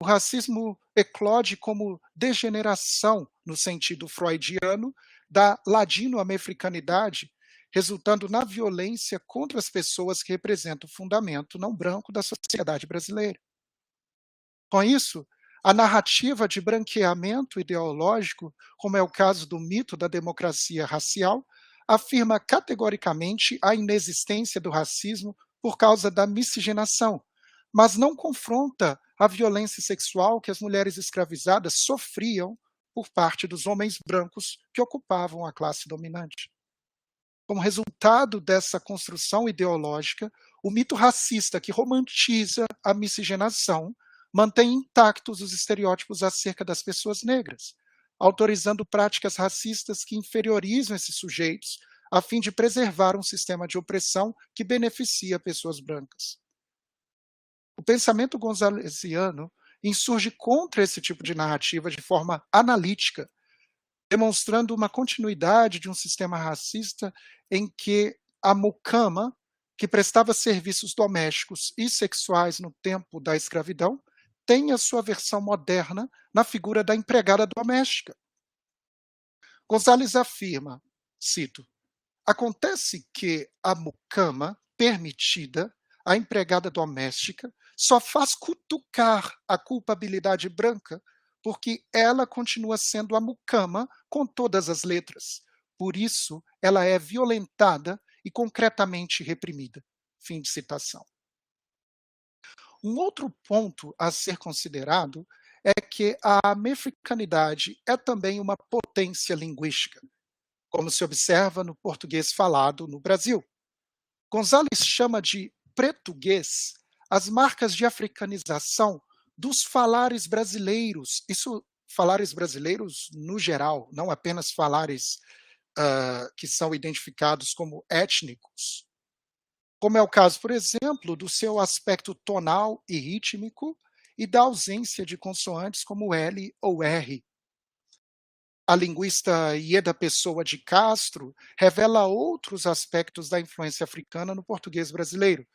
D: O racismo eclode como degeneração, no sentido freudiano, da ladino-americanidade, resultando na violência contra as pessoas que representam o fundamento não branco da sociedade brasileira. Com isso, A narrativa de branqueamento ideológico, como é o caso do mito da democracia racial, afirma categoricamente a inexistência do racismo por causa da miscigenação, mas não confronta a violência sexual que as mulheres escravizadas sofriam por parte dos homens brancos que ocupavam a classe dominante. Como resultado dessa construção ideológica, o mito racista que romantiza a miscigenação mantém intactos os estereótipos acerca das pessoas negras, autorizando práticas racistas que inferiorizam esses sujeitos a fim de preservar um sistema de opressão que beneficia pessoas brancas. O pensamento gonzalesiano insurge contra esse tipo de narrativa de forma analítica, demonstrando uma continuidade de um sistema racista em que a mucama, que prestava serviços domésticos e sexuais no tempo da escravidão, tem a sua versão moderna na figura da empregada doméstica. Gonzalez afirma, cito, acontece que a mucama permitida, a empregada doméstica, só faz cutucar a culpabilidade branca porque ela continua sendo a mucama com todas as letras. Por isso, ela é violentada e concretamente reprimida. Fim de citação. Um outro ponto a ser considerado é que a americanidade é também uma potência linguística, como se observa no português falado no Brasil. Gonzalez chama de pretuguês as marcas de africanização dos falares brasileiros, isso falares brasileiros no geral, não apenas falares que são identificados como étnicos, como é o caso, por exemplo, do seu aspecto tonal e rítmico e da ausência de consoantes como L ou R. A linguista Ieda Pessoa de Castro revela outros aspectos da influência africana no português brasileiro,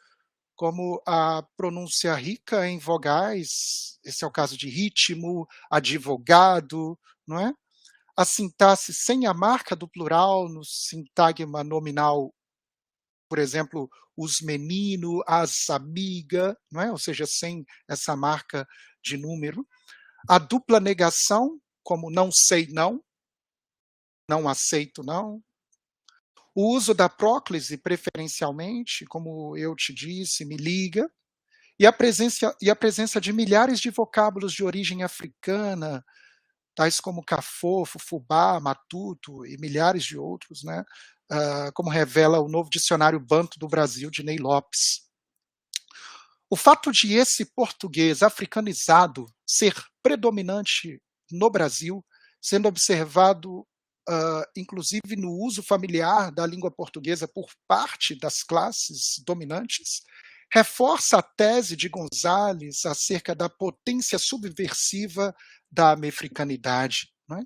D: como a pronúncia rica em vogais, esse é o caso de ritmo, advogado, não é? A sintaxe sem a marca do plural no sintagma nominal, por exemplo, os menino, as amiga, não é? Ou seja, sem essa marca de número. A dupla negação, como não sei não, não aceito não. O uso da próclise, preferencialmente, como eu te disse, me liga. E a presença de milhares de vocábulos de origem africana, tais como cafofo, fubá, matuto e milhares de outros, né? Como revela o novo dicionário Banto do Brasil, de Ney Lopes. O fato de esse português africanizado ser predominante no Brasil, sendo observado inclusive no uso familiar da língua portuguesa por parte das classes dominantes, reforça a tese de Gonzalez acerca da potência subversiva da americanidade. Não é?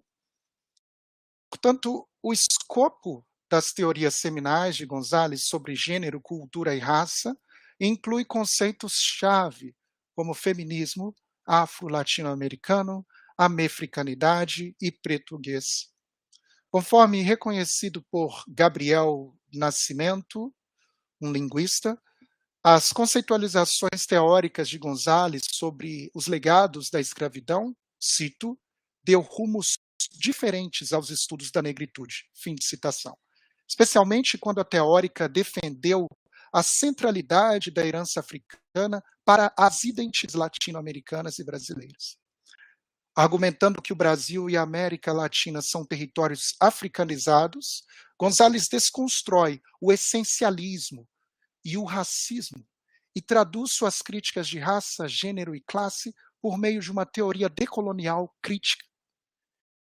D: Portanto, o escopo das teorias seminais de Gonzalez sobre gênero, cultura e raça inclui conceitos-chave como feminismo, afro-latino-americano, americanidade e português. Conforme reconhecido por Gabriel Nascimento, um linguista, as conceitualizações teóricas de Gonzalez sobre os legados da escravidão, cito, deu rumos diferentes aos estudos da negritude, fim de citação. Especialmente quando a teórica defendeu a centralidade da herança africana para as identidades latino-americanas e brasileiras. Argumentando que o Brasil e a América Latina são territórios africanizados, Gonzalez desconstrói o essencialismo e o racismo e traduz suas críticas de raça, gênero e classe por meio de uma teoria decolonial crítica.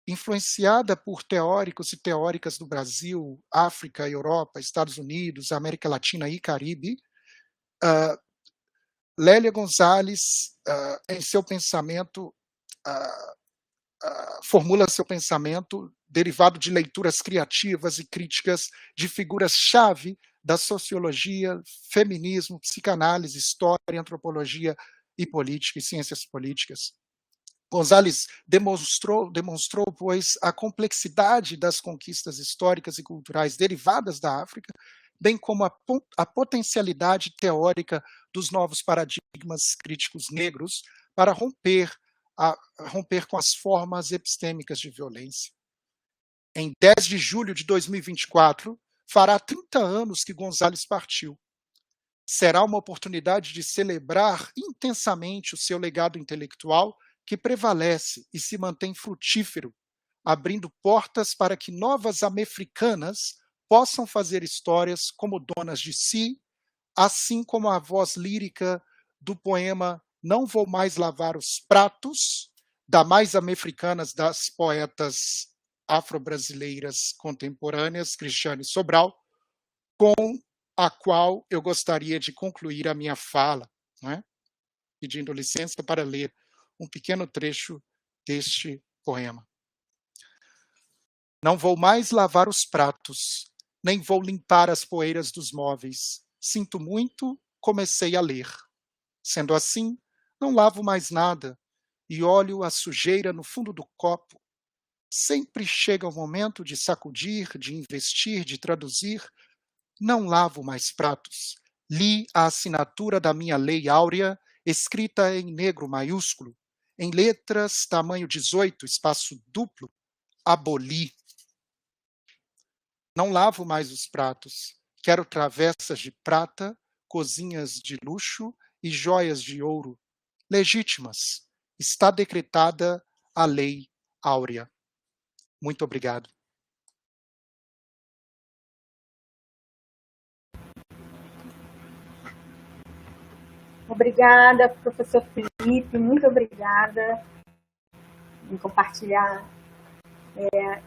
D: Influenciada por teóricos e teóricas do Brasil, África, Europa, Estados Unidos, América Latina e Caribe, Lélia Gonzalez, em seu pensamento, formula seu pensamento derivado de leituras criativas e críticas de figuras-chave da sociologia, feminismo, psicanálise, história, antropologia e política e ciências políticas. Gonzalez demonstrou, pois, a complexidade das conquistas históricas e culturais derivadas da África, bem como a potencialidade teórica dos novos paradigmas críticos negros para romper a romper com as formas epistêmicas de violência. Em 10 de julho de 2024, fará 30 anos que González partiu. Será uma oportunidade de celebrar intensamente o seu legado intelectual que prevalece e se mantém frutífero, abrindo portas para que novas amefricanas possam fazer histórias como donas de si, assim como a voz lírica do poema Não Vou Mais Lavar os Pratos, da mais amefricanas das poetas afro-brasileiras contemporâneas, Cristiane Sobral, com a qual eu gostaria de concluir a minha fala, né? Pedindo licença para ler um pequeno trecho deste poema. Não vou mais lavar os pratos, nem vou limpar as poeiras dos móveis. Sinto muito, comecei a ler. Sendo assim, não lavo mais nada e olho a sujeira no fundo do copo. Sempre chega o momento de sacudir, de investir, de traduzir. Não lavo mais pratos. Li a assinatura da minha lei áurea, escrita em negro maiúsculo, em letras tamanho 18, espaço duplo. Aboli. Não lavo mais os pratos. Quero travessas de prata, cozinhas de luxo e joias de ouro. Legítimas. Está decretada a lei áurea. Muito obrigado.
E: Obrigada, professor Felipe, muito obrigada em compartilhar.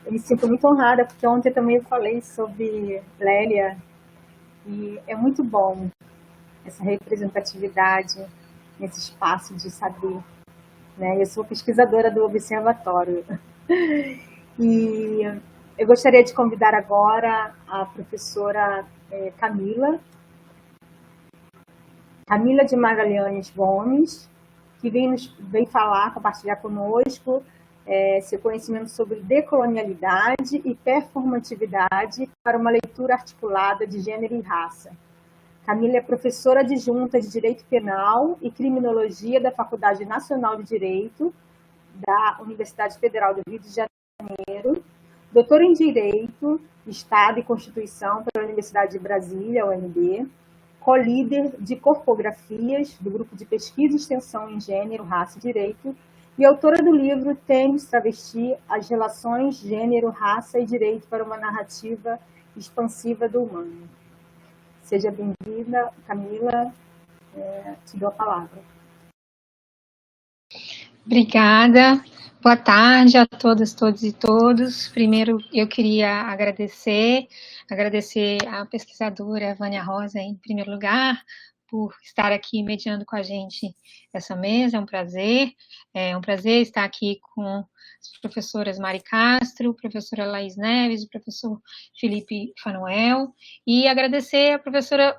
E: Eu me sinto muito honrada, porque ontem também eu falei sobre Lélia, e é muito bom essa representatividade nesse espaço de saber. Né? Eu sou pesquisadora do Observatório. E eu gostaria de convidar agora a professora Camila de Magalhães Gomes, que vem falar, compartilhar conosco seu conhecimento sobre decolonialidade e performatividade para uma leitura articulada de gênero e raça. Camila é professora adjunta de Direito Penal e Criminologia da Faculdade Nacional de Direito da Universidade Federal do Rio de Janeiro, doutora em Direito, Estado e Constituição pela Universidade de Brasília, UNB, co-líder de Corpografias do Grupo de Pesquisa e Extensão em Gênero, Raça e Direito, e autora do livro Tênis, Travesti, As Relações Gênero, Raça e Direito para uma Narrativa Expansiva do Humano. Seja bem-vinda, Camila, te dou a palavra.
F: Obrigada, boa tarde a todas, todos e todos. Primeiro, eu queria agradecer à pesquisadora Vânia Rosa, em primeiro lugar, por estar aqui mediando com a gente essa mesa, é um prazer estar aqui com as professoras Mari Castro, professora Laís Neves, o professor Felipe Fanuel, e agradecer à professora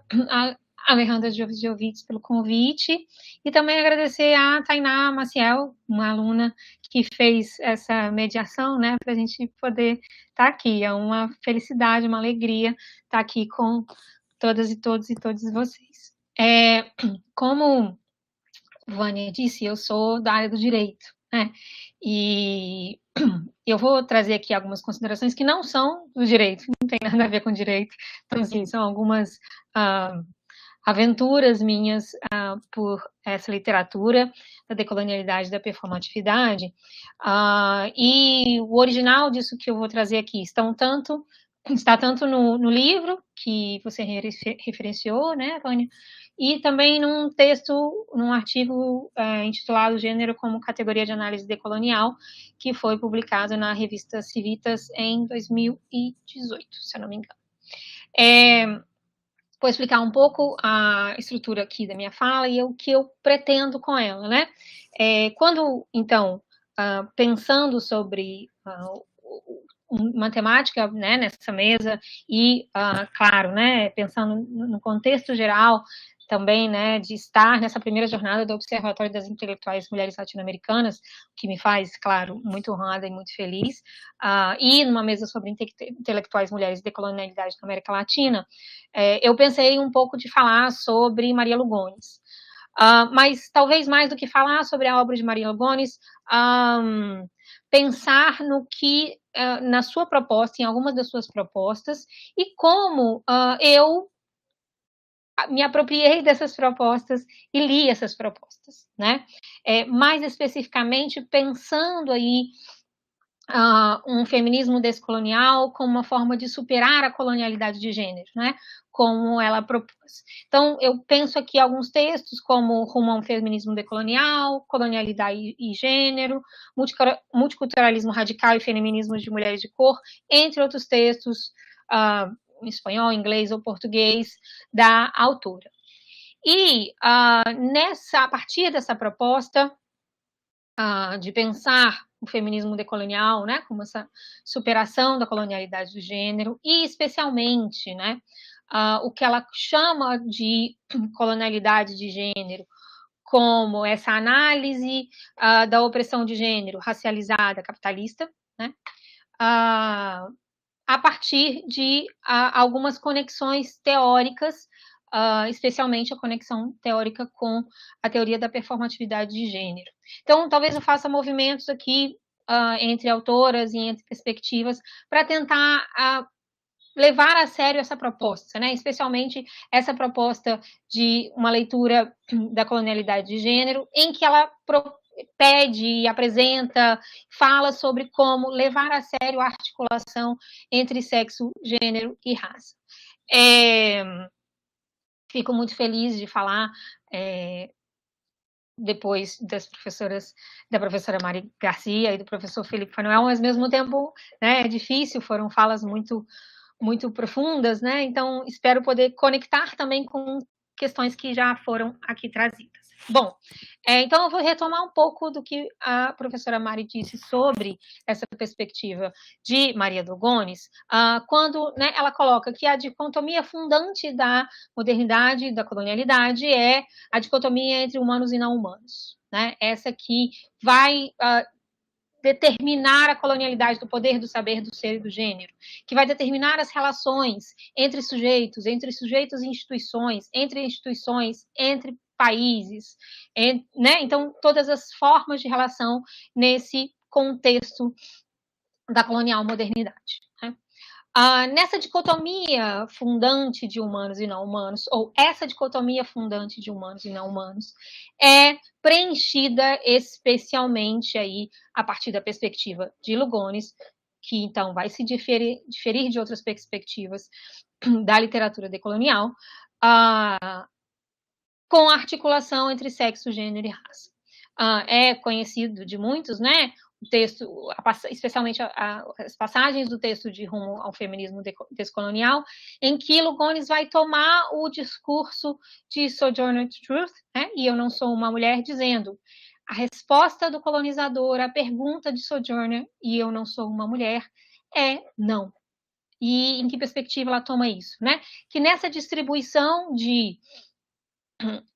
F: Alejandra Jovovich pelo convite, e também agradecer a Tainá Maciel, uma aluna que fez essa mediação, né, para a gente poder estar aqui. É uma felicidade, uma alegria estar aqui com todas e todos e todos vocês. Como Vânia disse, eu sou da área do direito, né, e eu vou trazer aqui algumas considerações que não são do direito, não tem nada a ver com direito, então, assim, são algumas aventuras minhas por essa literatura da decolonialidade e da performatividade, e o original disso que eu vou trazer aqui está tanto no livro que você referenciou, né, Vânia, e também num texto, num artigo intitulado Gênero como Categoria de Análise Decolonial, que foi publicado na revista Civitas em 2018, se eu não me engano. Vou explicar um pouco a estrutura aqui da minha fala e o que eu pretendo com ela, né? Quando, então, pensando sobre matemática, né, nessa mesa e, claro, né, pensando no contexto geral também, né, de estar nessa primeira jornada do Observatório das Intelectuais Mulheres Latino-Americanas, que me faz, claro, muito honrada e muito feliz, e numa mesa sobre intelectuais mulheres e decolonialidade na América Latina, eu pensei um pouco de falar sobre Maria Lugones. mas talvez mais do que falar sobre a obra de Maria Lugones, pensar no que, na sua proposta, em algumas das suas propostas, e como eu me apropriei dessas propostas e li essas propostas, né? Mais especificamente, pensando aí um feminismo descolonial como uma forma de superar a colonialidade de gênero, né? Como ela propôs. Então, eu penso aqui alguns textos como Rumo a um Feminismo Decolonial, Colonialidade e Gênero, Multiculturalismo Radical e Feminismos de Mulheres de Cor, entre outros textos em espanhol, inglês ou português da autora. E a partir dessa proposta de pensar o feminismo decolonial, né, como essa superação da colonialidade do gênero, e especialmente, né, o que ela chama de colonialidade de gênero, como essa análise da opressão de gênero racializada capitalista, né, a partir de algumas conexões teóricas, especialmente a conexão teórica com a teoria da performatividade de gênero. Então, talvez eu faça movimentos aqui entre autoras e entre perspectivas para tentar levar a sério essa proposta, né? Especialmente essa proposta de uma leitura da colonialidade de gênero, em que ela pede, apresenta, fala sobre como levar a sério a articulação entre sexo, gênero e raça. Fico muito feliz de falar depois da professora Mari Garcia e do professor Felipe Fanuel, mas ao mesmo tempo, né, é difícil, foram falas muito profundas, né? Então, espero poder conectar também com questões que já foram aqui trazidas. Bom, então eu vou retomar um pouco do que a professora Mari disse sobre essa perspectiva de Maria Lugones, quando, né, ela coloca que a dicotomia fundante da modernidade e da colonialidade é a dicotomia entre humanos e não humanos, né? Essa que vai determinar a colonialidade do poder, do saber, do ser e do gênero, que vai determinar as relações entre sujeitos e instituições, entre países, né? Então, todas as formas de relação nesse contexto da colonial modernidade, né? Nessa dicotomia fundante de humanos e não humanos, ou essa dicotomia fundante de humanos e não humanos, é preenchida especialmente aí a partir da perspectiva de Lugones, que então vai se diferir de outras perspectivas da literatura decolonial, com a articulação entre sexo, gênero e raça. É conhecido de muitos, né? O texto, especialmente as passagens do texto de Rumo ao Feminismo Descolonial, em que Lugones vai tomar o discurso de Sojourner Truth, né? E eu não sou uma mulher, dizendo a resposta do colonizador à pergunta de Sojourner, e eu não sou uma mulher, é não. E em que perspectiva ela toma isso, né? Que nessa distribuição de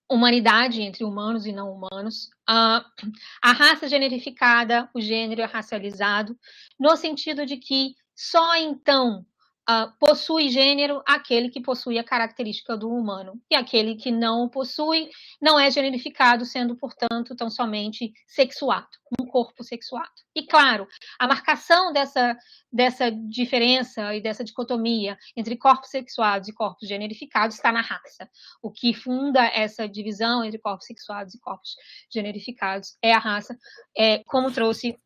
F: humanidade entre humanos e não humanos, a raça generificada, o gênero é racializado, no sentido de que só então possui gênero aquele que possui a característica do humano, e aquele que não o possui não é generificado, sendo, portanto, tão somente sexuado, um corpo sexuado. E, claro, a marcação dessa diferença e dessa dicotomia entre corpos sexuados e corpos generificados está na raça. O que funda essa divisão entre corpos sexuados e corpos generificados é a raça, como trouxe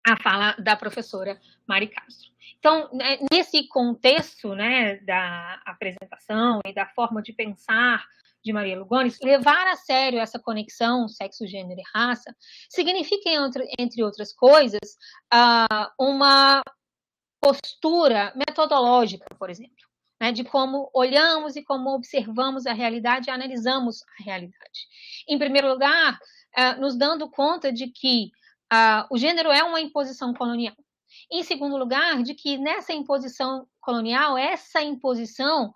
F: a fala da professora Mari Castro. Então, nesse contexto, né, da apresentação e da forma de pensar de Maria Lugones, levar a sério essa conexão sexo, gênero e raça significa, entre outras coisas, uma postura metodológica, por exemplo, né, de como olhamos e como observamos a realidade e analisamos a realidade. Em primeiro lugar, nos dando conta de que o gênero é uma imposição colonial. Em segundo lugar, de que nessa imposição colonial, essa imposição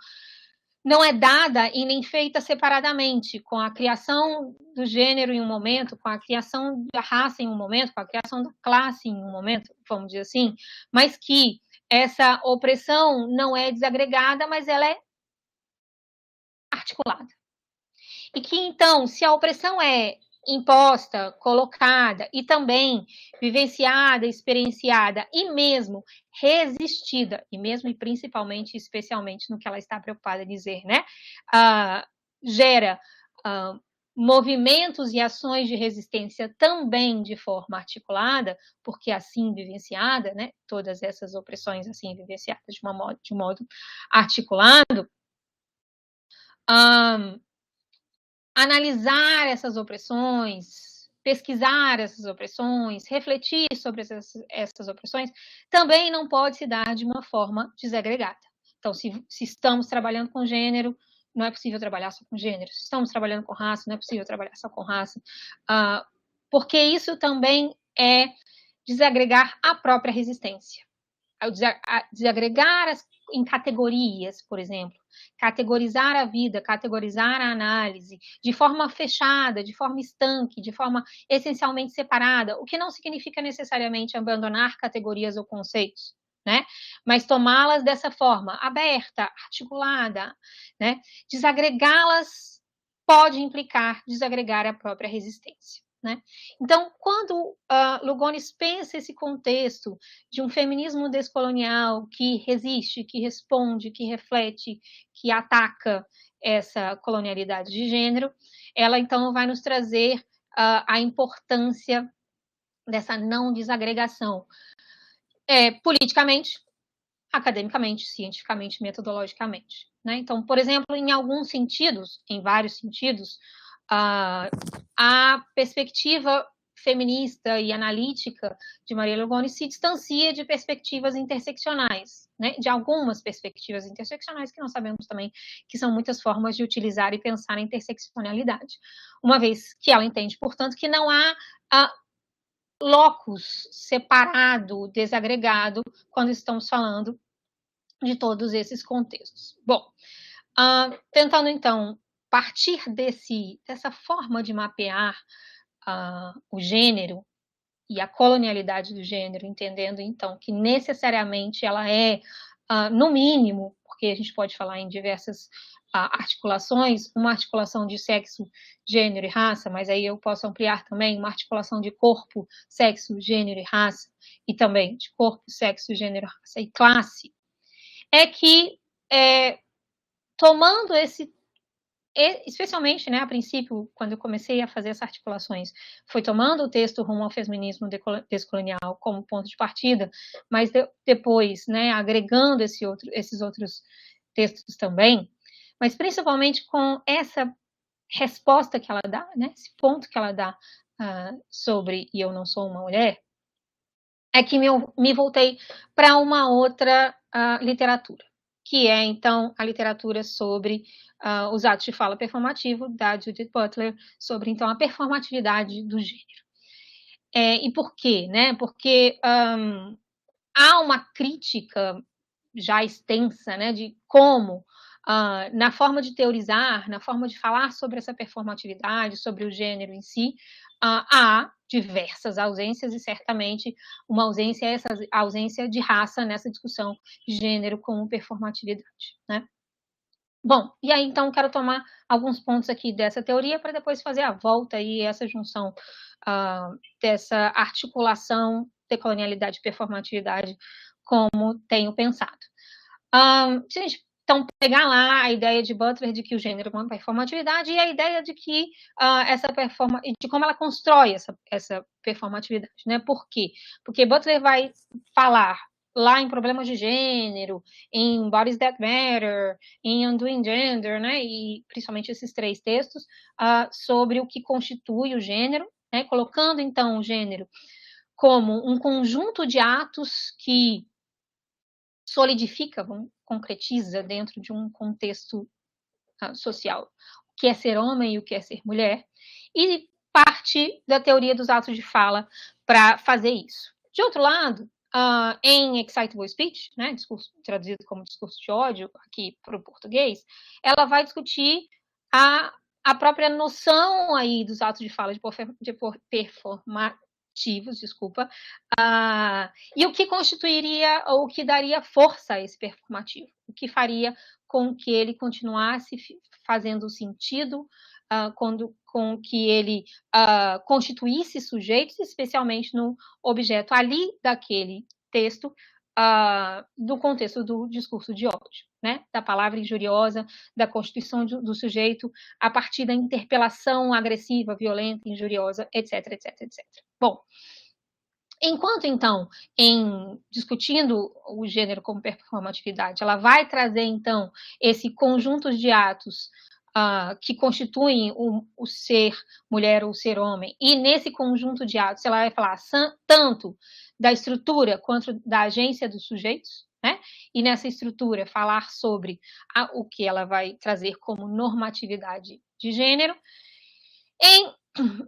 F: não é dada e nem feita separadamente, com a criação do gênero em um momento, com a criação da raça em um momento, com a criação da classe em um momento, vamos dizer assim, mas que essa opressão não é desagregada, mas ela é articulada. E que, então, se a opressão é imposta, colocada e também vivenciada, experienciada e mesmo resistida, e mesmo e principalmente, especialmente no que ela está preocupada em dizer, né? Gera movimentos e ações de resistência também de forma articulada, porque assim vivenciada, né? Todas essas opressões assim vivenciadas de modo articulado, analisar essas opressões, pesquisar essas opressões, refletir sobre essas opressões, também não pode se dar de uma forma desagregada. Então, se estamos trabalhando com gênero, não é possível trabalhar só com gênero. Se estamos trabalhando com raça, não é possível trabalhar só com raça. Porque isso também é desagregar a própria resistência. Desagregar em categorias, por exemplo, categorizar a vida, categorizar a análise de forma fechada, de forma estanque, de forma essencialmente separada, o que não significa necessariamente abandonar categorias ou conceitos, né? Mas tomá-las dessa forma, aberta, articulada, né? Desagregá-las pode implicar desagregar a própria resistência. Né? Então, quando Lugones pensa esse contexto de um feminismo descolonial que resiste, que responde, que reflete, que ataca essa colonialidade de gênero, ela então vai nos trazer a importância dessa não desagregação politicamente, academicamente, cientificamente, metodologicamente. Né? Então, por exemplo, em alguns sentidos, em vários sentidos, a perspectiva feminista e analítica de Maria Lugones se distancia de perspectivas interseccionais, né? De algumas perspectivas interseccionais que nós sabemos também que são muitas formas de utilizar e pensar a interseccionalidade, uma vez que ela entende, portanto, que não há locus separado, desagregado, quando estamos falando de todos esses contextos. Bom, tentando então partir dessa forma de mapear o gênero e a colonialidade do gênero, entendendo então que necessariamente ela é, no mínimo, porque a gente pode falar em diversas articulações, uma articulação de sexo, gênero e raça, mas aí eu posso ampliar também uma articulação de corpo, sexo, gênero e raça, e também de corpo, sexo, gênero, raça e classe, é que tomando especialmente, né, a princípio, quando eu comecei a fazer essas articulações, foi tomando o texto Rumo ao Feminismo Descolonial como ponto de partida, mas depois, né, agregando esses outros textos também, mas principalmente com essa resposta que ela dá, né, esse ponto que ela dá sobre E Eu Não Sou Uma Mulher, é que me voltei para uma outra literatura, que é, então, a literatura sobre os atos de fala performativo da Judith Butler, sobre, então, a performatividade do gênero. E por quê? Né? Porque há uma crítica já extensa, né, de como, na forma de teorizar, na forma de falar sobre essa performatividade, sobre o gênero em si, há diversas ausências e certamente uma ausência é essa ausência de raça nessa discussão de gênero como performatividade, né? Bom, e aí então quero tomar alguns pontos aqui dessa teoria para depois fazer a volta e essa junção dessa articulação decolonialidade e performatividade como tenho pensado. Se a gente então pegar lá a ideia de Butler de que o gênero é uma performatividade e a ideia de que de como ela constrói essa performatividade, né? Por quê? Porque Butler vai falar lá em Problemas de Gênero, em Bodies That Matter, em Undoing Gender, né? E principalmente esses 3 textos sobre o que constitui o gênero, né? Colocando então o gênero como um conjunto de atos que solidifica, concretiza dentro de um contexto social o que é ser homem e o que é ser mulher, e parte da teoria dos atos de fala para fazer isso. De outro lado, em Excitable Speech, né, discurso, traduzido como discurso de ódio aqui para o português, ela vai discutir a própria noção aí dos atos de fala de performativos, desculpa, e o que constituiria ou o que daria força a esse performativo, o que faria com que ele continuasse fazendo sentido com que ele constituísse sujeitos, especialmente no objeto ali daquele texto, do contexto do discurso de ódio, né? Da palavra injuriosa, da constituição do sujeito a partir da interpelação agressiva, violenta, injuriosa, etc, etc, etc. Bom, enquanto, então, discutindo o gênero como performatividade, ela vai trazer, então, esse conjunto de atos que constituem o ser mulher ou o ser homem, e nesse conjunto de atos ela vai falar tanto da estrutura quanto da agência dos sujeitos, né? E nessa estrutura falar sobre o que ela vai trazer como normatividade de gênero. Em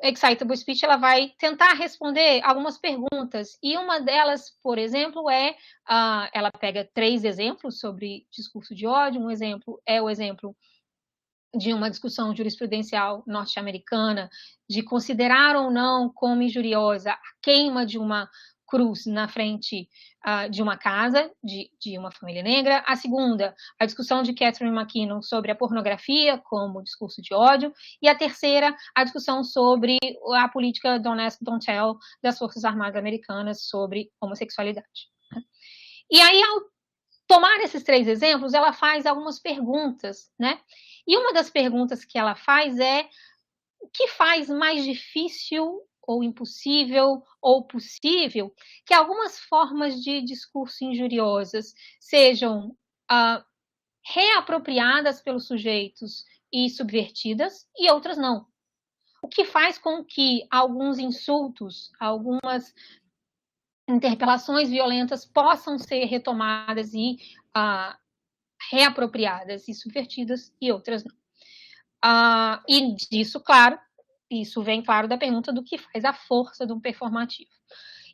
F: Excitable Speech, ela vai tentar responder algumas perguntas, e uma delas, por exemplo, ela pega 3 exemplos sobre discurso de ódio. Um exemplo é o exemplo de uma discussão jurisprudencial norte-americana de considerar ou não como injuriosa a queima de uma cruz na frente de uma casa de uma família negra. A segunda, a discussão de Catherine McKinnon sobre a pornografia como discurso de ódio. E a terceira, a discussão sobre a política Don't Ask, Don't Tell das Forças Armadas Americanas sobre homossexualidade. E aí, ao tomar esses 3 exemplos, ela faz algumas perguntas, né? E uma das perguntas que ela faz é: o que faz mais difícil ou impossível ou possível que algumas formas de discurso injuriosas sejam reapropriadas pelos sujeitos e subvertidas e outras não? O que faz com que alguns insultos, algumas interpelações violentas possam ser retomadas e reapropriadas e subvertidas e outras não? E disso, claro, isso vem, claro, da pergunta do que faz a força de um performativo.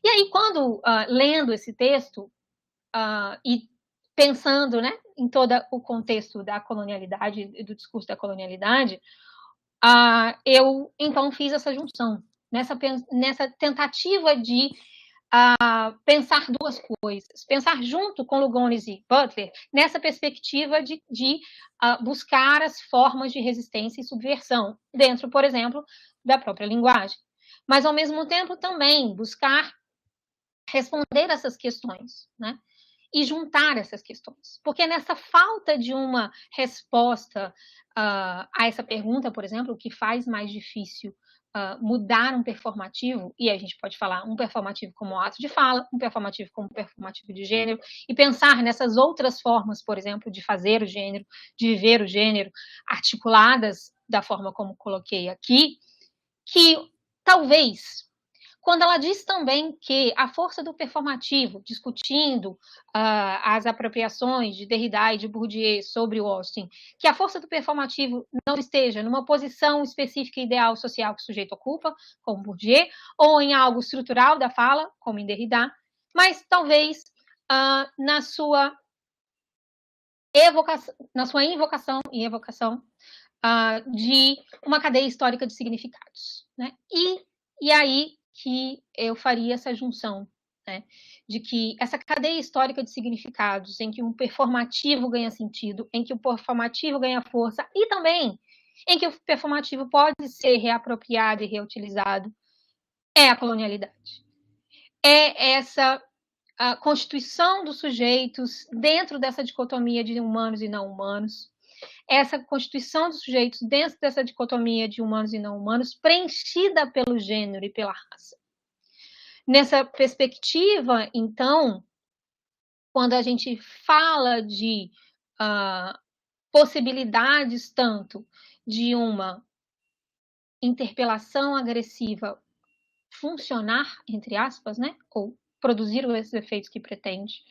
F: E aí, quando, lendo esse texto e pensando, né, em todo o contexto da colonialidade e do discurso da colonialidade, eu, então, fiz essa junção, nessa tentativa de pensar 2 coisas, pensar junto com Lugones e Butler nessa perspectiva de buscar as formas de resistência e subversão dentro, por exemplo, da própria linguagem, mas ao mesmo tempo também buscar responder essas questões, né? E juntar essas questões, porque nessa falta de uma resposta a essa pergunta, por exemplo, o que faz mais difícil mudar um performativo, e a gente pode falar um performativo como ato de fala, um performativo como performativo de gênero, e pensar nessas outras formas, por exemplo, de fazer o gênero, de viver o gênero, articuladas da forma como coloquei aqui, que talvez, quando ela diz também que a força do performativo, discutindo as apropriações de Derrida e de Bourdieu sobre o Austin, que a força do performativo não esteja numa posição específica ideal social que o sujeito ocupa, como Bourdieu, ou em algo estrutural da fala, como em Derrida, mas talvez na sua invocação e evocação de uma cadeia histórica de significados, né? E aí que eu faria essa junção, né? De que essa cadeia histórica de significados, em que um performativo ganha sentido, em que o performativo ganha força, e também em que o performativo pode ser reapropriado e reutilizado, é a colonialidade. É essa a constituição dos sujeitos dentro dessa dicotomia de humanos e não humanos, essa constituição dos sujeitos dentro dessa dicotomia de humanos e não humanos, preenchida pelo gênero e pela raça. Nessa perspectiva, então, quando a gente fala de possibilidades tanto de uma interpelação agressiva funcionar, entre aspas, né, ou produzir esses efeitos que pretende,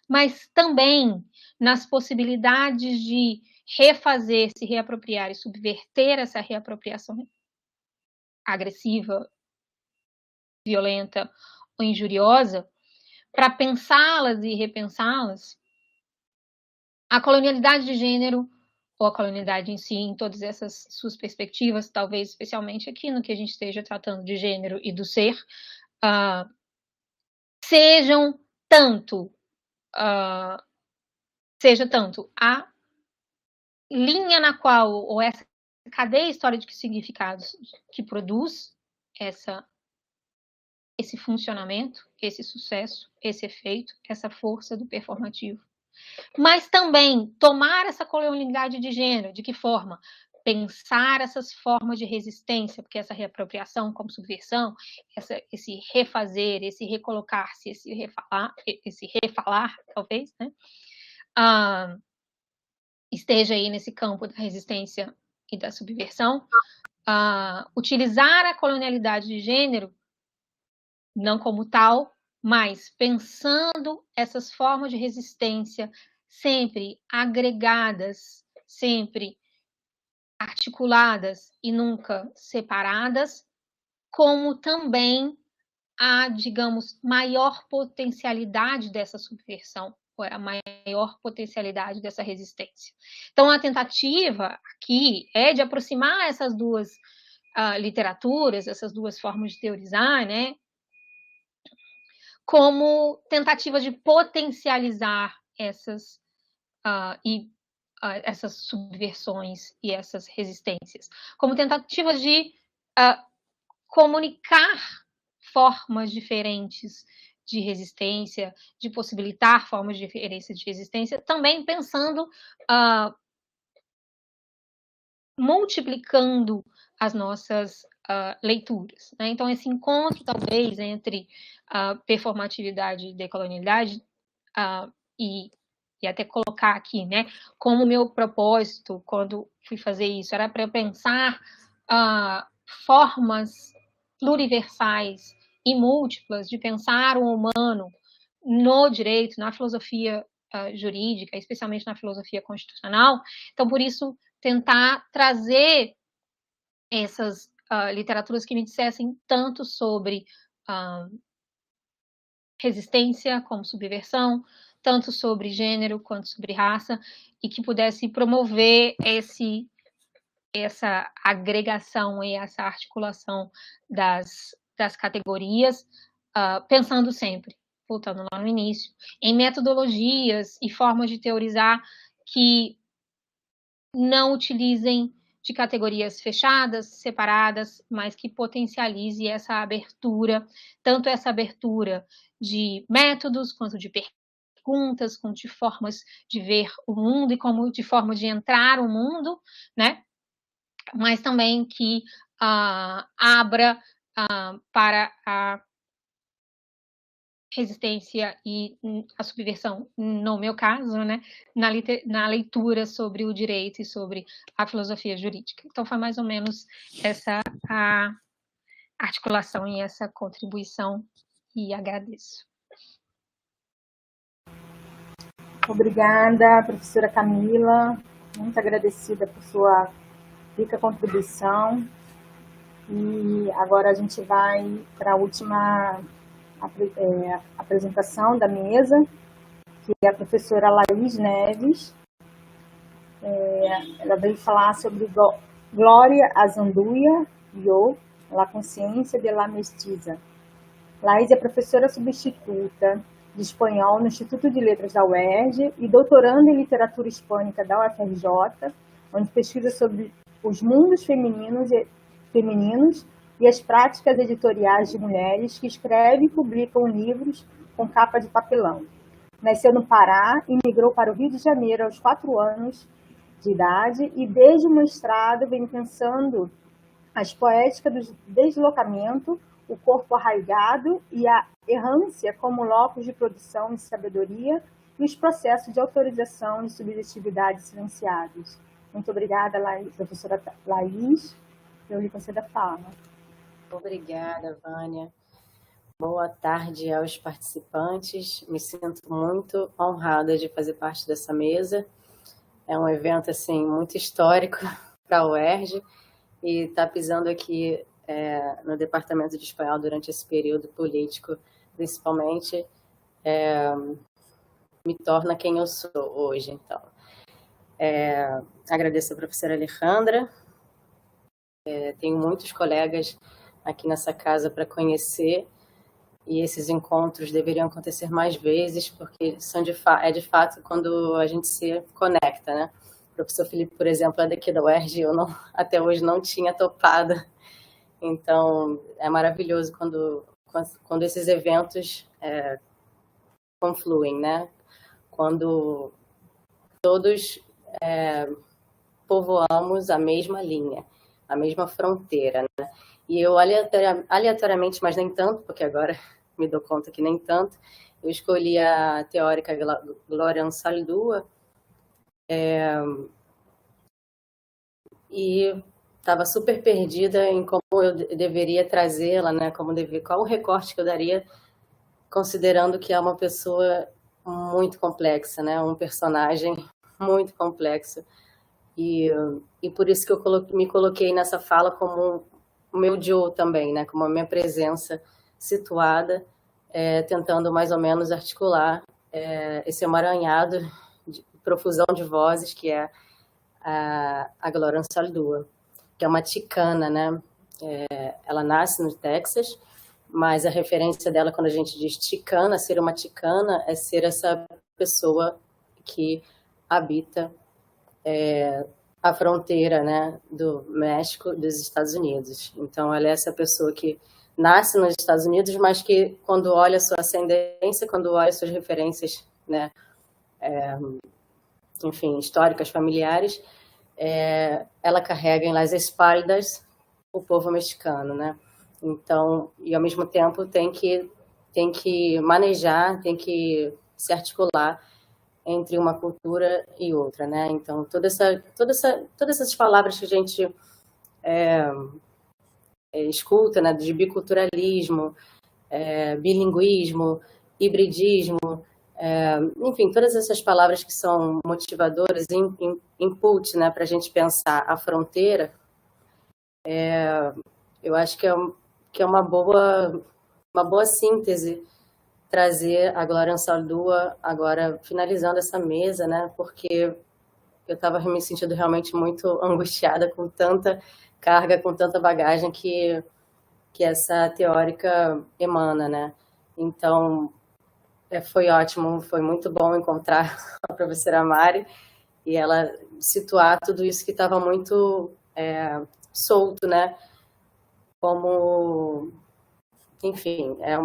F: mas também nas possibilidades de refazer, se reapropriar e subverter essa reapropriação agressiva, violenta ou injuriosa, para pensá-las e repensá-las, a colonialidade de gênero, ou a colonialidade em si, em todas essas suas perspectivas, talvez especialmente aqui no que a gente esteja tratando de gênero e do ser, seja tanto a linha na qual, ou essa cadeia histórica de significados que produz esse funcionamento, esse sucesso, esse efeito, essa força do performativo. Mas também tomar essa colonialidade de gênero, de que forma? Pensar essas formas de resistência, porque essa reapropriação como subversão, esse refazer, esse recolocar-se, esse refalar, talvez, né? Esteja aí nesse campo da resistência e da subversão. Utilizar a colonialidade de gênero, não como tal, mas pensando essas formas de resistência sempre agregadas, sempre articuladas e nunca separadas, como também a, digamos, maior potencialidade dessa subversão, a maior potencialidade dessa resistência. Então, a tentativa aqui é de aproximar essas duas literaturas, essas duas formas de teorizar, né, como tentativa de potencializar essas essas subversões e essas resistências, como tentativas de comunicar formas diferentes de resistência, de possibilitar formas diferentes de resistência, também pensando, multiplicando as nossas leituras, né? Então, esse encontro, talvez, entre performatividade e decolonialidade, e até colocar aqui, né, como meu propósito, quando fui fazer isso, era para pensar formas pluriversais e múltiplas de pensar o humano no direito, na filosofia jurídica, especialmente na filosofia constitucional. Então, por isso, tentar trazer essas literaturas que me dissessem tanto sobre resistência como subversão, tanto sobre gênero quanto sobre raça, e que pudesse promover essa agregação e essa articulação das categorias, pensando sempre, voltando lá no início, em metodologias e formas de teorizar que não utilizem de categorias fechadas, separadas, mas que potencialize essa abertura, tanto essa abertura de métodos, quanto de perguntas, quanto de formas de ver o mundo e como de forma de entrar o mundo, né? Mas também que abra para a resistência e a subversão, no meu caso, né, na leitura sobre o direito e sobre a filosofia jurídica. Então, foi mais ou menos essa a articulação e essa contribuição, e agradeço.
E: Obrigada, professora Camila, muito agradecida por sua rica contribuição. E agora a gente vai para a última apresentação da mesa, que é a professora Laís Neves. Ela veio falar sobre Glória Azanduia Yo, La Consciência de la Mestiza. Laís é professora substituta de espanhol no Instituto de Letras da UERJ e doutoranda em literatura hispânica da UFRJ, onde pesquisa sobre os mundos femininos e as práticas editoriais de mulheres que escrevem e publicam livros com capa de papelão. Nasceu no Pará e migrou para o Rio de Janeiro aos 4 anos de idade e, desde o mestrado, vem pensando as poéticas do deslocamento, o corpo arraigado e a errância como locus de produção de sabedoria e os processos de autorização de subjetividade silenciados. Muito obrigada, professora Laís. Eu lhe concedo a fala.
B: Obrigada, Vânia. Boa tarde aos participantes. Me sinto muito honrada de fazer parte dessa mesa. É um evento assim, muito histórico para a UERJ e estar pisando aqui no Departamento de Espanhol durante esse período político, principalmente, me torna quem eu sou hoje. Então, agradeço a professora Alejandra. Tenho muitos colegas aqui nessa casa para conhecer e esses encontros deveriam acontecer mais vezes, porque são de fato quando a gente se conecta, né? O professor Felipe, por exemplo, é daqui da UERJ, eu até hoje não tinha topado. Então, é maravilhoso quando esses eventos confluem, né? Quando todos povoamos a mesma linha, a mesma fronteira, né? E eu aleatoriamente, mas nem tanto, porque agora me dou conta que nem tanto, eu escolhi a teórica Glória Ansaldúa, e estava super perdida em como eu deveria trazê-la, né? Qual o recorte que eu daria, considerando que é uma pessoa muito complexa, né? Um personagem muito complexo. E por isso que eu me coloquei nessa fala como o meu Joe também, né? Como a minha presença situada, tentando mais ou menos articular esse emaranhado de profusão de vozes que é a Glória Ansaldúa, que é uma ticana, né? Ela nasce no Texas, mas a referência dela quando a gente diz ticana, ser uma ticana, é ser essa pessoa que habita a fronteira, né, do México dos Estados Unidos. Então, ela é essa pessoa que nasce nos Estados Unidos, mas que quando olha a sua ascendência, quando olha suas referências, né, enfim, históricas, familiares, ela carrega em las espaldas o povo mexicano, né? Então, e ao mesmo tempo tem que manejar, tem que se articular entre uma cultura e outra, né? Então, todas essas palavras que a gente escuta, né, de biculturalismo, bilinguismo, hibridismo, enfim, todas essas palavras que são motivadoras, input, né, para a gente pensar a fronteira, eu acho que é uma boa síntese trazer a Glória Ansaldúa agora finalizando essa mesa, né? Porque eu estava me sentindo realmente muito angustiada com tanta carga, com tanta bagagem que essa teórica emana, né? Então, foi ótimo, foi muito bom encontrar a professora Mari e ela situar tudo isso que estava muito solto, né? Como, enfim, é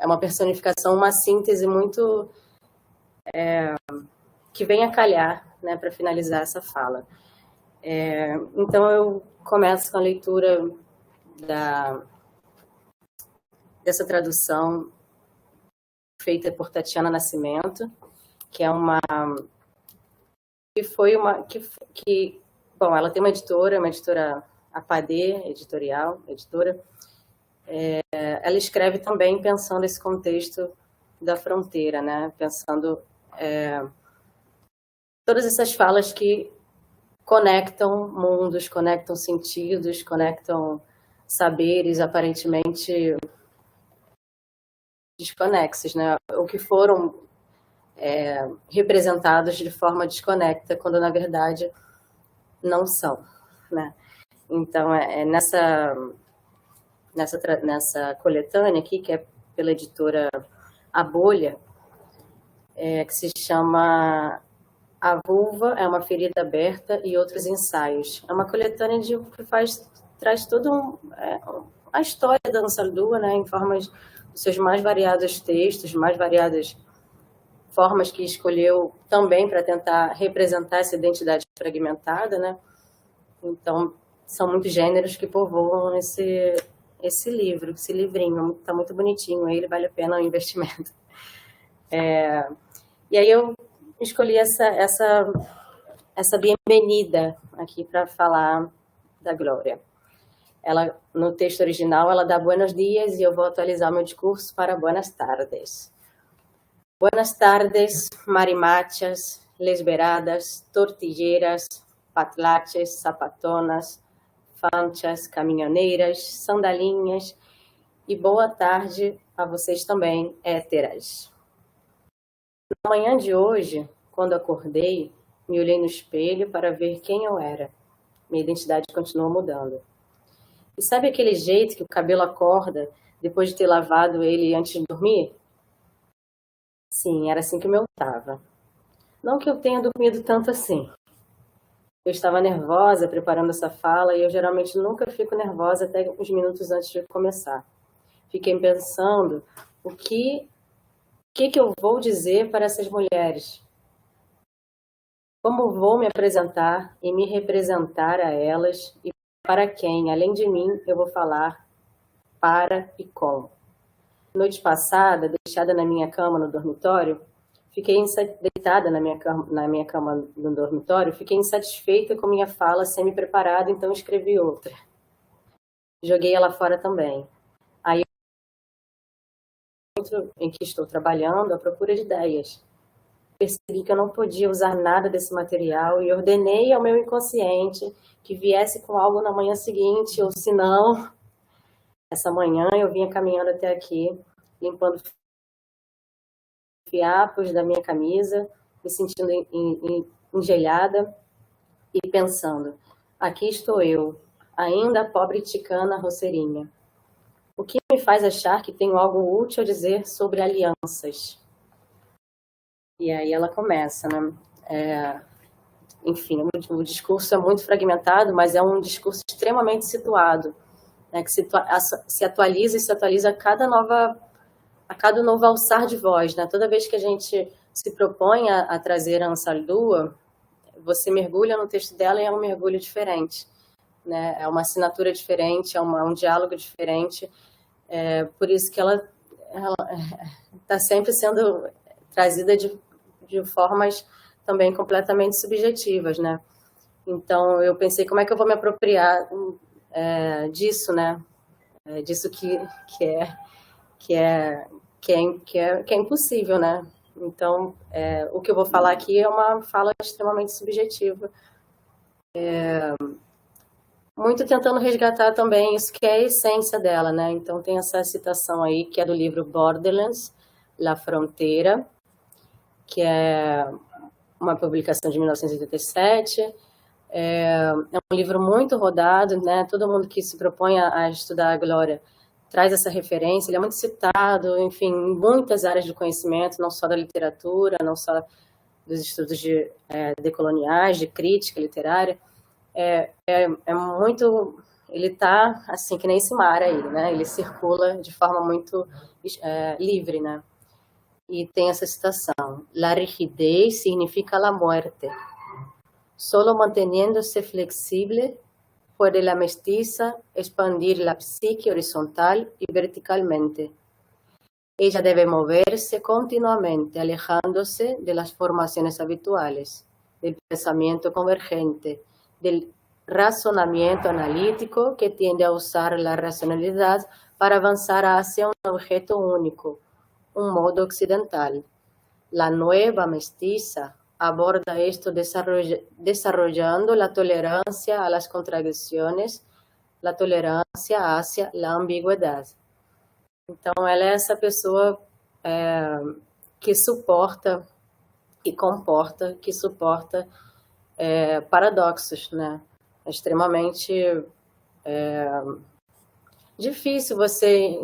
B: uma personificação, uma síntese muito que vem a calhar, né, para finalizar essa fala. Então, eu começo com a leitura dessa tradução feita por Tatiana Nascimento, que é bom, ela tem uma editora APAD, editora. Ela escreve também pensando esse contexto da fronteira, né? Pensando todas essas falas que conectam mundos, conectam sentidos, conectam saberes aparentemente desconexos, né? Ou que foram representados de forma desconecta, quando na verdade não são, né? Então, nessa coletânea aqui, que é pela editora A Bolha, que se chama A Vulva é uma Ferida Aberta e Outros Ensaios. É uma coletânea que traz toda a história da Ansaldúa, né, em formas dos seus mais variados textos, mais variadas formas que escolheu também para tentar representar essa identidade fragmentada, né? Então, são muitos gêneros que povoam esse livro, esse livrinho. Está muito bonitinho, ele vale a pena o investimento. E aí eu escolhi essa bem-vinda aqui para falar da Glória. Ela, no texto original, ela dá buenos dias e eu vou atualizar meu discurso para buenas tardes. Buenas tardes, marimachas, lesberadas, tortilleras, patlaches, sapatonas, fanchas, caminhoneiras, sandalinhas e boa tarde a vocês também, héteras. Na manhã de hoje, quando acordei, me olhei no espelho para ver quem eu era. Minha identidade continuou mudando. E sabe aquele jeito que o cabelo acorda depois de ter lavado ele antes de dormir? Sim, era assim que o meu estava. Não que eu tenha dormido tanto assim, Eu estava nervosa preparando essa fala e eu geralmente nunca fico nervosa até uns minutos antes de começar. Fiquei pensando o que eu vou dizer para essas mulheres? Como vou me apresentar e me representar a elas e para quem, além de mim, eu vou falar para e com. Noite passada, deixada na minha cama no dormitório, fiquei deitada na minha cama no dormitório, fiquei insatisfeita com minha fala semi-preparada, então escrevi outra. Joguei ela fora também. Aí, em que estou trabalhando, à procura de ideias. Percebi que eu não podia usar nada desse material e ordenei ao meu inconsciente que viesse com algo na manhã seguinte, ou se não, essa manhã eu vinha caminhando até aqui, limpando fiapos da minha camisa, me sentindo engelhada e pensando, aqui estou eu, ainda a pobre ticana roceirinha. O que me faz achar que tenho algo útil a dizer sobre alianças? E aí ela começa, né? Enfim, o discurso é muito fragmentado, mas é um discurso extremamente situado, né? Que se atualiza e se atualiza a cada novo alçar de voz, né? Toda vez que a gente se propõe a trazer a Ansaldúa, você mergulha no texto dela e é um mergulho diferente, né? É uma assinatura diferente, é um diálogo diferente. Por isso que ela está sempre sendo trazida de formas também completamente subjetivas, né? Então, eu pensei, como é que eu vou me apropriar disso, né? Disso que é impossível, né? Então, o que eu vou falar aqui é uma fala extremamente subjetiva. Muito tentando resgatar também isso que é a essência dela, né? Então, tem essa citação aí, que é do livro Borderlands, La Fronteira, que é uma publicação de 1987. É um livro muito rodado, né? Todo mundo que se propõe a estudar a Glória traz essa referência. Ele é muito citado, enfim, em muitas áreas do conhecimento, não só da literatura, não só dos estudos decoloniais, de crítica literária. É muito... Ele está, assim, que nem esse mar aí, né? Ele circula de forma muito livre, né? E tem essa citação. La rigidez significa la muerte. Solo manteniéndose flexible puede la mestiza expandir la psique horizontal y verticalmente. Ella debe moverse continuamente, alejándose de las formaciones habituales, del pensamiento convergente, del razonamiento analítico que tiende a usar la racionalidad para avanzar hacia un objeto único, un modo occidental. La nueva mestiza aborda esto desarrollando la tolerancia a las contradicciones, la tolerancia hacia la ambigüedad. Então, ela é essa pessoa que suporta e comporta, que suporta paradoxos, né? É extremamente difícil você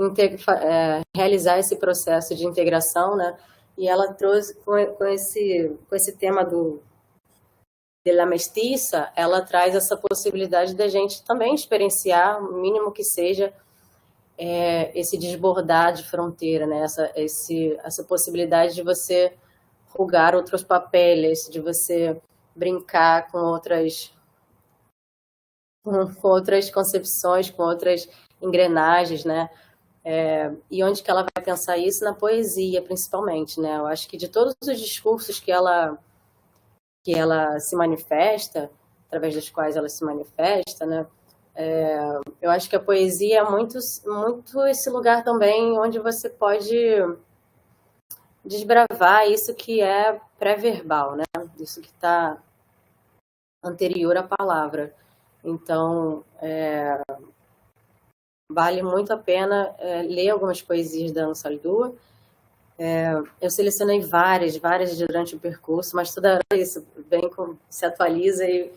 B: realizar esse processo de integração, né? E ela trouxe com esse tema de la mestiça, ela traz essa possibilidade da gente também experienciar, o mínimo que seja, esse desbordar de fronteira, né? Essa possibilidade de você rugar outros papéis, de você brincar com outras concepções, com outras engrenagens, né? E onde que ela vai pensar isso? Na poesia, principalmente, né? Eu acho que de todos os discursos que ela se manifesta, através dos quais ela se manifesta, né? Eu acho que a poesia é muito, muito esse lugar também onde você pode desbravar isso que é pré-verbal, né? Isso que está anterior à palavra. Então, vale muito a pena ler algumas poesias da Ansaldúa. Eu selecionei várias durante o percurso, mas toda isso se atualiza e,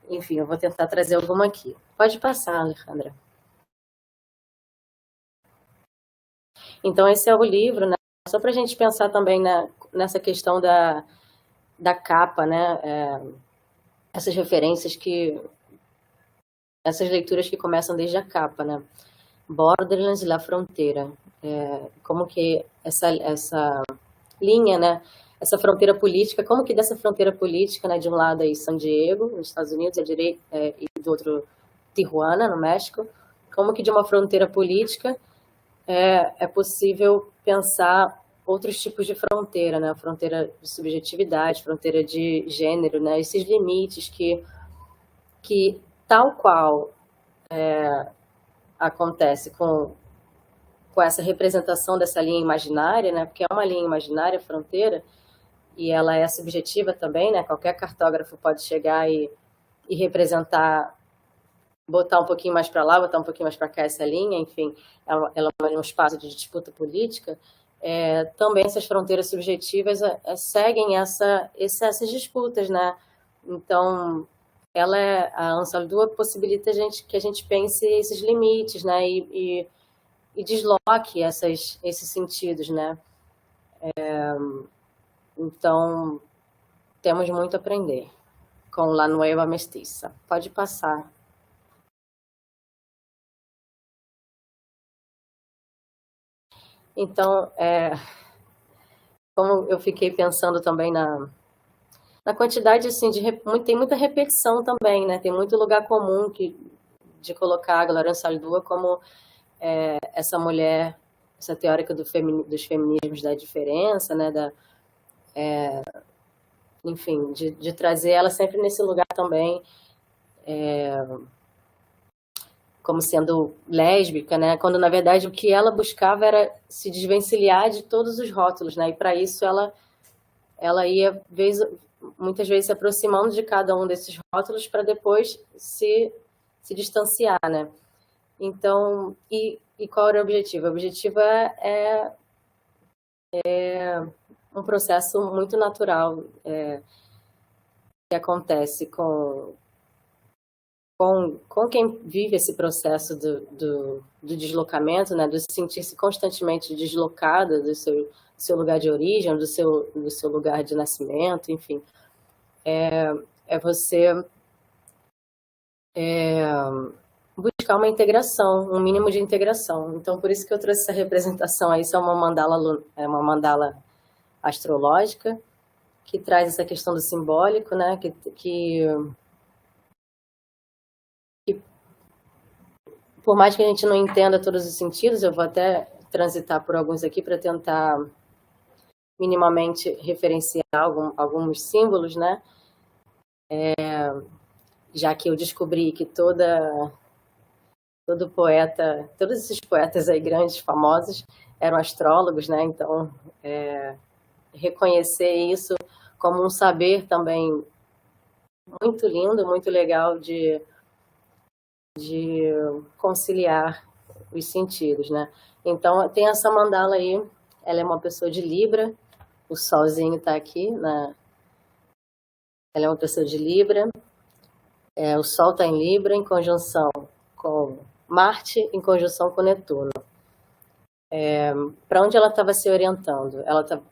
B: enfim, eu vou tentar trazer alguma aqui. Pode passar, Alejandra. Então, esse é o livro, né? Só para a gente pensar também nessa questão da capa, né? essas referências essas leituras que começam desde a capa, né? Borderlands, La Fronteira. Como que essa linha, né? Essa fronteira política, como que dessa fronteira política, né? De um lado aí San Diego, nos Estados Unidos, e do outro Tijuana, no México, como que de uma fronteira política é possível pensar outros tipos de fronteira, né? Fronteira de subjetividade, fronteira de gênero, né? Esses limites que tal qual acontece com essa representação dessa linha imaginária, né? Porque é uma linha imaginária, fronteira, e ela é subjetiva também, né? Qualquer cartógrafo pode chegar e representar, botar um pouquinho mais para lá, botar um pouquinho mais para cá essa linha, enfim, ela é um espaço de disputa política. Também essas fronteiras subjetivas seguem essas disputas, né? Então, a Ansaldúa possibilita que a gente pense esses limites, né? E desloque esses sentidos, né? Então, temos muito a aprender com La Nueva Mestiza. Pode passar. Então, como eu fiquei pensando também na quantidade, assim, tem muita repetição também, né? Tem muito lugar comum de colocar a Gloria Ansaldúa como essa mulher, essa teórica dos feminismos da diferença, né? Enfim, de trazer ela sempre nesse lugar também, como sendo lésbica, né? Quando, na verdade, o que ela buscava era se desvencilhar de todos os rótulos, né? E, para isso, ela ia, muitas vezes, se aproximando de cada um desses rótulos para depois se distanciar, né? Então, e qual era o objetivo? O objetivo é um processo muito natural que acontece com quem vive esse processo do deslocamento, né, de se sentir-se constantemente deslocada do seu lugar de origem, do seu lugar de nascimento, enfim. Você buscar uma integração, um mínimo de integração. Então, por isso que eu trouxe essa representação aí. Isso é uma mandala astrológica que traz essa questão do simbólico, né, que por mais que a gente não entenda todos os sentidos, eu vou até transitar por alguns aqui para tentar minimamente referenciar alguns símbolos, né? Já que eu descobri que todo poeta, todos esses poetas aí grandes, famosos, eram astrólogos, né? Então, reconhecer isso como um saber também muito lindo, muito legal de conciliar os sentidos, né? Então, tem essa mandala aí, ela é uma pessoa de Libra, o solzinho está aqui, ela é uma pessoa de Libra, o sol está em Libra em conjunção com Marte, em conjunção com Netuno. Para onde ela estava se orientando?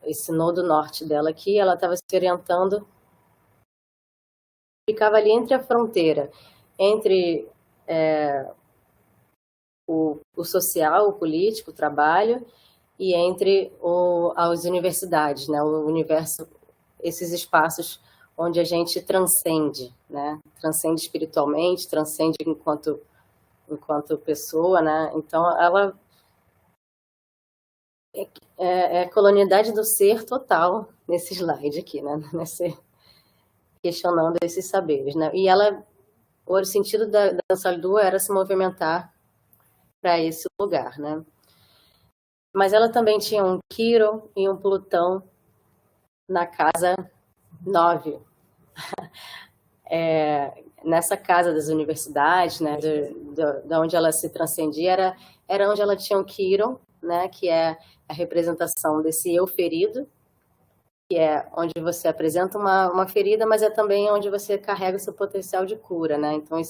B: Esse nodo norte dela aqui, ela estava se orientando, ficava ali entre a fronteira, entre o social, o político, o trabalho, e entre as universidades, né? O universo, esses espaços onde a gente transcende, né? Transcende espiritualmente, transcende enquanto pessoa, né? Então, ela é a colonialidade do ser total nesse slide aqui, né? Questionando esses saberes, né? E o sentido da Ansaldúa era se movimentar para esse lugar, né? Mas ela também tinha um Quirón e um Plutão na casa 9. Nessa casa das universidades, né? De onde ela se transcendia, era onde ela tinha um Quirón, né? Que é a representação desse eu ferido, que é onde você apresenta uma ferida, mas é também onde você carrega o seu potencial de cura, né? Então,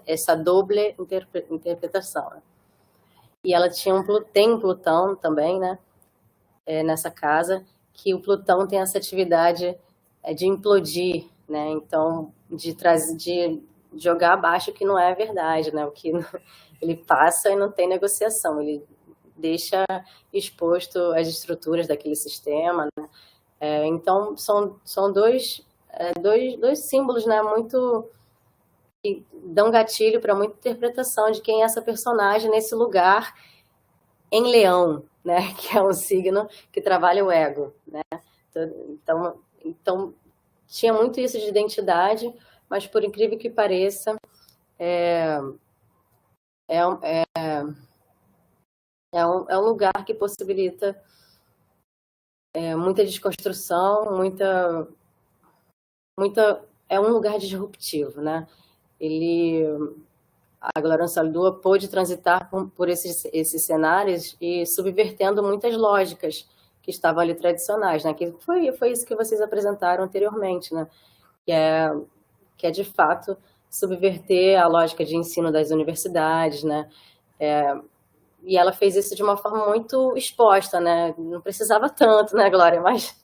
B: essa doble interpretação. Né? E ela tem um Plutão também, né? Nessa casa, que o Plutão tem essa atividade de implodir, né? Então, de jogar abaixo o que não é verdade, né? O que ele passa e não tem negociação, ele deixa exposto as estruturas daquele sistema, né? Então, são dois símbolos, né? Muito que dão gatilho para muita interpretação de quem é essa personagem nesse lugar em Leão, né? Que é um signo que trabalha o ego, né? Então tinha muito isso de identidade, mas por incrível que pareça, é um lugar que possibilita muita desconstrução, é um lugar disruptivo, né? A Glória Saludua pôde transitar por esses cenários e subvertendo muitas lógicas que estavam ali tradicionais, né? Que foi isso que vocês apresentaram anteriormente, né? Que é de fato subverter a lógica de ensino das universidades, né? E ela fez isso de uma forma muito exposta, né? Não precisava tanto, né, Glória? Mas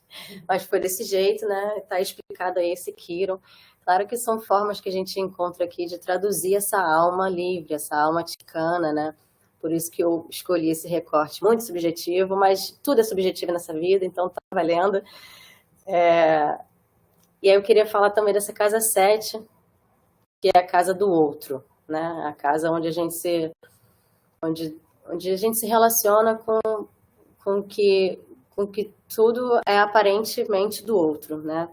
B: foi desse jeito, né? Está explicado aí esse Quiron. Claro que são formas que a gente encontra aqui de traduzir essa alma livre, essa alma ticana, né? Por isso que eu escolhi esse recorte muito subjetivo, mas tudo é subjetivo nessa vida, então tá valendo. E aí eu queria falar também dessa casa 7, que é a casa do outro, né? A casa onde a gente se relaciona com que tudo é aparentemente do outro, né?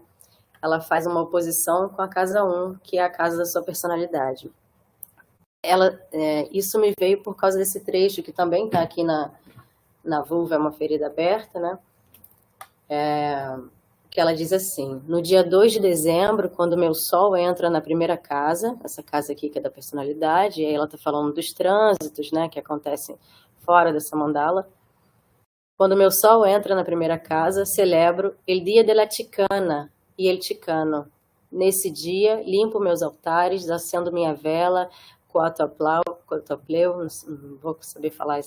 B: Ela faz uma oposição com a casa 1, que é a casa da sua personalidade. Isso me veio por causa desse trecho, que também está aqui na vulva, é uma ferida aberta, né? Que ela diz assim: no dia 2 de dezembro, quando meu sol entra na primeira casa, essa casa aqui que é da personalidade, e aí ela está falando dos trânsitos, né, que acontecem fora dessa mandala. Quando meu sol entra na primeira casa, celebro el dia de la Ticana e el Ticano. Nesse dia, limpo meus altares, acendo minha vela, coatopleu, não vou saber falar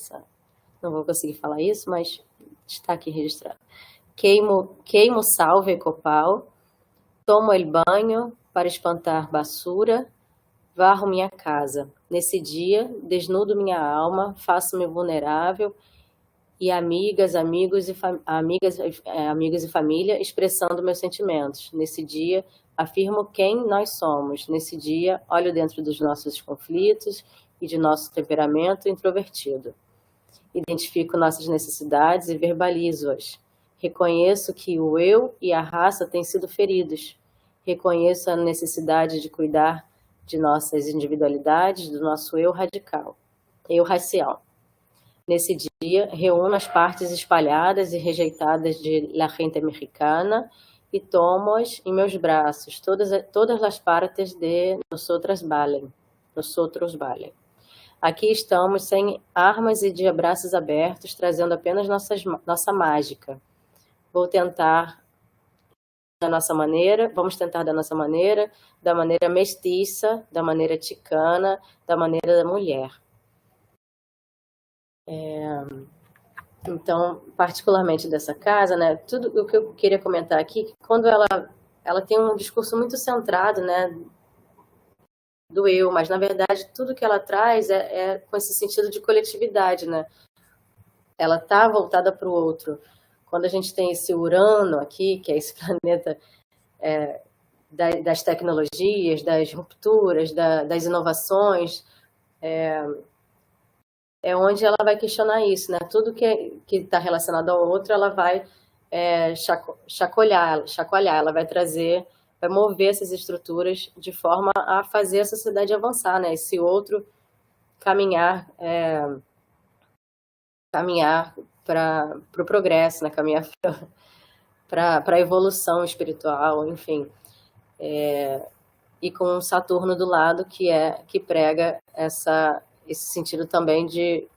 B: não vou conseguir falar isso, mas está aqui registrado. Queimo salve e copal, tomo el banho para espantar basura, varro minha casa. Nesse dia, desnudo minha alma, faço-me vulnerável e amigos e família expressando meus sentimentos. Nesse dia, afirmo quem nós somos. Nesse dia, olho dentro dos nossos conflitos e de nosso temperamento introvertido. Identifico nossas necessidades e verbalizo-as. Reconheço que o eu e a raça têm sido feridos. Reconheço a necessidade de cuidar de nossas individualidades, do nosso eu racial. Nesse dia, reúno as partes espalhadas e rejeitadas de la gente mexicana e tomo-as em meus braços, todas as partes de nosotros valen. Aqui estamos sem armas e de braços abertos, trazendo apenas nossa mágica. Vamos tentar da nossa maneira, da maneira mestiça, da maneira ticana, da maneira da mulher. Então, particularmente dessa casa, né, tudo o que eu queria comentar aqui, que quando ela tem um discurso muito centrado, né, do eu, mas na verdade tudo que ela traz é com esse sentido de coletividade, né? Ela está voltada para o outro. Quando a gente tem esse Urano aqui, que é esse planeta das tecnologias, das rupturas, das inovações, é onde ela vai questionar isso, né? Tudo que está relacionado ao outro, ela vai chacoalhar, ela vai mover essas estruturas de forma a fazer a sociedade avançar, né? Esse outro caminhar para o progresso, né? Caminhar para a evolução espiritual, enfim. E com Saturno do lado, que prega esse sentido também de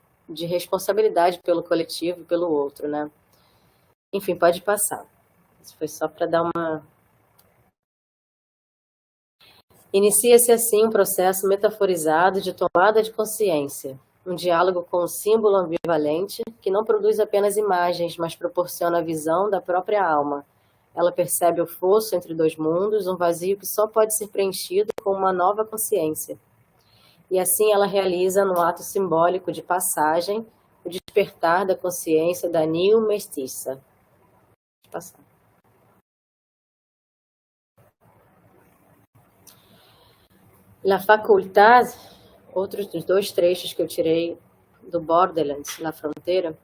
B: responsabilidade pelo coletivo e pelo outro, né? Enfim, pode passar. Isso foi só para dar uma... Inicia-se assim um processo metaforizado de tomada de consciência, um diálogo com o símbolo ambivalente que não produz apenas imagens, mas proporciona a visão da própria alma. Ela percebe o fosso entre dois mundos, um vazio que só pode ser preenchido com uma nova consciência. E assim ela realiza, num ato simbólico de passagem, o despertar da consciência da New Mestiça. Vou passar. La Faculdade, outros dos dois trechos que eu tirei do Borderlands, La Fronteira,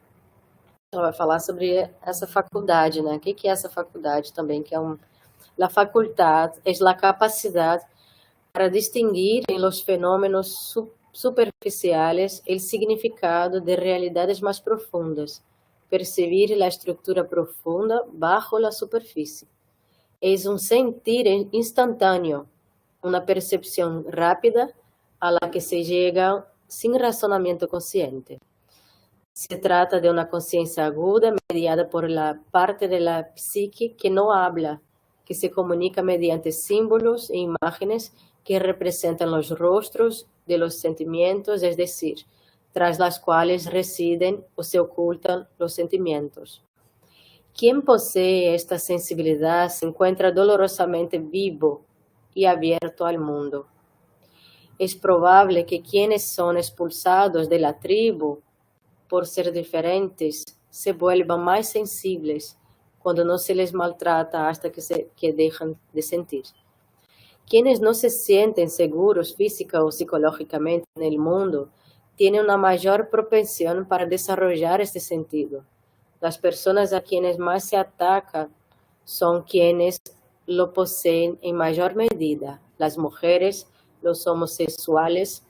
B: ela vai falar sobre essa faculdade, né? O que é essa faculdade também? Que é La facultad es la capacidad para distinguir en los fenómenos superficiales el significado de realidades más profundas, percibir la estructura profunda bajo la superficie. Es un sentir instantáneo, una percepción rápida a la que se llega sin razonamiento consciente. Se trata de una conciencia aguda mediada por la parte de la psique que no habla, que se comunica mediante símbolos e imágenes que representan los rostros de los sentimientos, es decir, tras las cuales residen o se ocultan los sentimientos. Quien posee esta sensibilidad se encuentra dolorosamente vivo y abierto al mundo. Es probable que quienes son expulsados de la tribu por ser diferentes se vuelvan más sensibles cuando no se les maltrata hasta que dejan de sentir. Quienes no se sienten seguros física o psicológicamente en el mundo tienen una mayor propensión para desarrollar este sentido. Las personas a quienes más se ataca son quienes lo poseen en mayor medida. Las mujeres, los homosexuales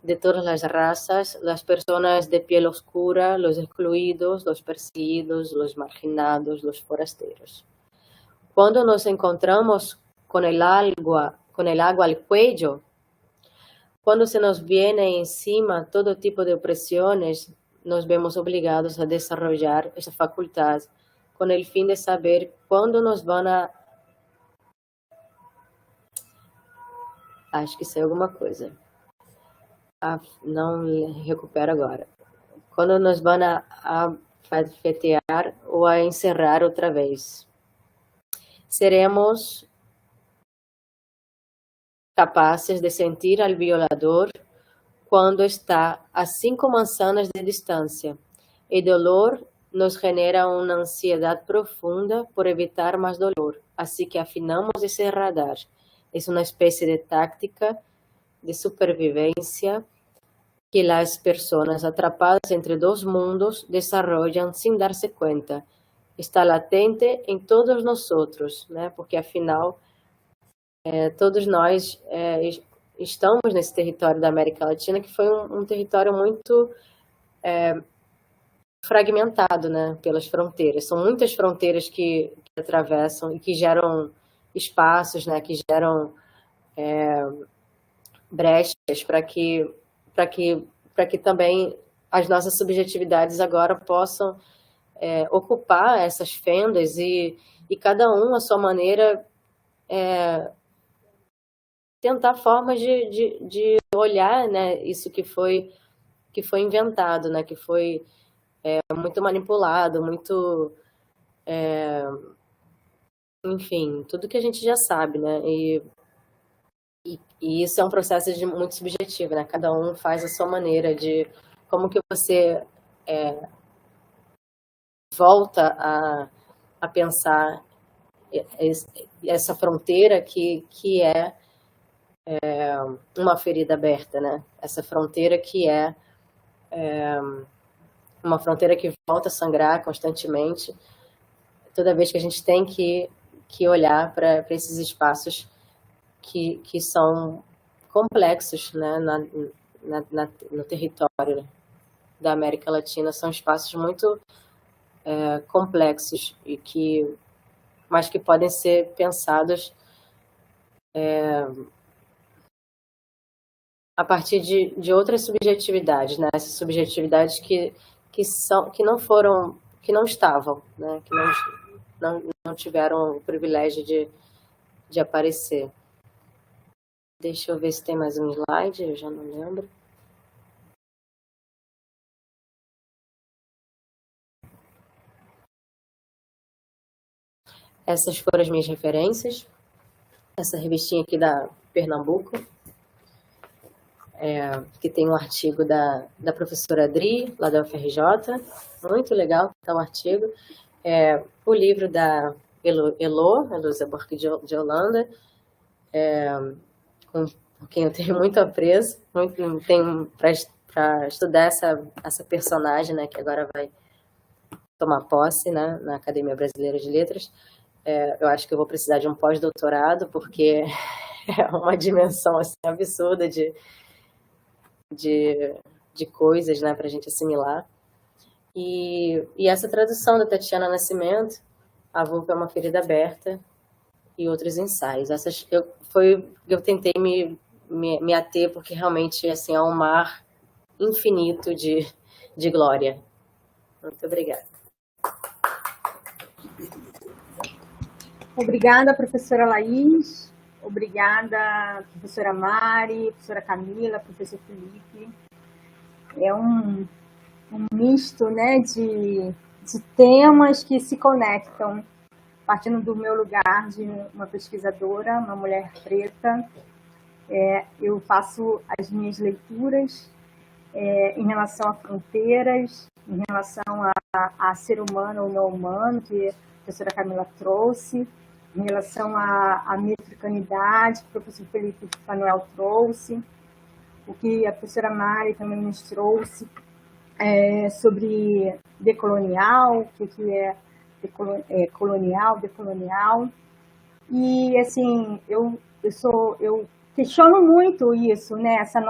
B: de todas las razas, las personas de piel oscura, los excluidos, los perseguidos, los marginados, los forasteros. Cuando nos encontramos con el agua al cuello, cuando se nos viene encima todo tipo de opresiones, nos vemos obligados a desarrollar esa facultad con el fin de saber cuándo nos van a... Acho que sei alguma coisa. Não recupero agora. Quando nos van a festear ou a encerrar outra vez. Seremos capazes de sentir al violador quando está a 5 manzanas de distância. El dolor nos genera uma ansiedade profunda por evitar mais dolor, assim que afinamos esse radar. É uma espécie de táctica de supervivencia que las personas atrapadas entre dos mundos desarrollan sin darse cuenta. Está latente em todos nosotros, né? Porque afinal todos nós estamos nesse território da América Latina, que foi um território muito fragmentado, né? Pelas fronteiras. São muitas fronteiras que atravessam e que geram espaços, né? Que geram brechas para que também as nossas subjetividades agora possam ocupar essas fendas e cada um, à sua maneira, tentar formas de olhar, né, isso que foi inventado, né, que foi muito manipulado, muito... enfim, tudo que a gente já sabe, né, e isso é um processo muito subjetivo, né? Cada um faz a sua maneira de como que você volta a pensar essa fronteira que é uma ferida aberta, né? Essa fronteira que é uma fronteira que volta a sangrar constantemente, toda vez que a gente tem que olhar para esses espaços que são complexos, né, no território da América Latina. São espaços muito complexos, mas que podem ser pensados a partir de outras subjetividades, né? Essas subjetividades que não estavam, né? Que não tiveram o privilégio de aparecer. Deixa eu ver se tem mais um slide, eu já não lembro. Essas foram as minhas referências. Essa revistinha aqui da Pernambuco, que tem um artigo da professora Adri, lá da UFRJ, muito legal, está o artigo. O livro da Eloisa Borque de Holanda, com quem eu tenho muito apreço, tenho para estudar essa personagem, né, que agora vai tomar posse, né, na Academia Brasileira de Letras. Eu acho que eu vou precisar de um pós-doutorado, porque é uma dimensão assim, absurda de coisas, né, para a gente assimilar. E essa tradução da Tatiana Nascimento, A Vulpa é uma Ferida Aberta, e outros ensaios. Eu tentei me ater, porque realmente assim, é um mar infinito de glória. Muito obrigada.
E: Obrigada, professora Laís. Obrigada, professora Mari, professora Camila, professor Felipe. É um misto, né, de temas que se conectam, partindo do meu lugar de uma pesquisadora, uma mulher preta. Eu faço as minhas leituras em relação a fronteiras, em relação a ser humano ou não humano, que a professora Camila trouxe, em relação à metrocanidade, que o professor Felipe Fanuel trouxe, o que a professora Mari também nos trouxe sobre decolonial, o que é colonial, decolonial. E, assim, eu questiono muito isso, né? Essa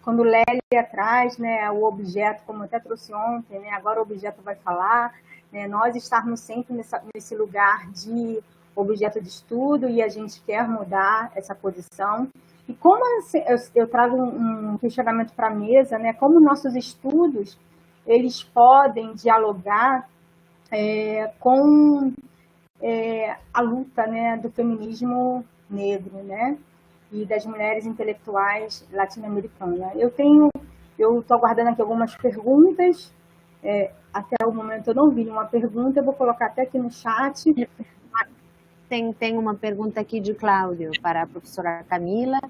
E: quando Lélia traz, né, o objeto, como eu até trouxe ontem, né, agora o objeto vai falar, né, nós estarmos sempre nesse lugar de objeto de estudo e a gente quer mudar essa posição. E como eu trago um questionamento para a mesa, né, como nossos estudos eles podem dialogar com a luta, né, do feminismo negro, né, e das mulheres intelectuais latino-americanas. Eu estou aguardando aqui algumas perguntas. Até o momento eu não vi uma pergunta, eu vou colocar até aqui no chat.
A: Tem uma pergunta aqui de Cláudio para a professora Camila,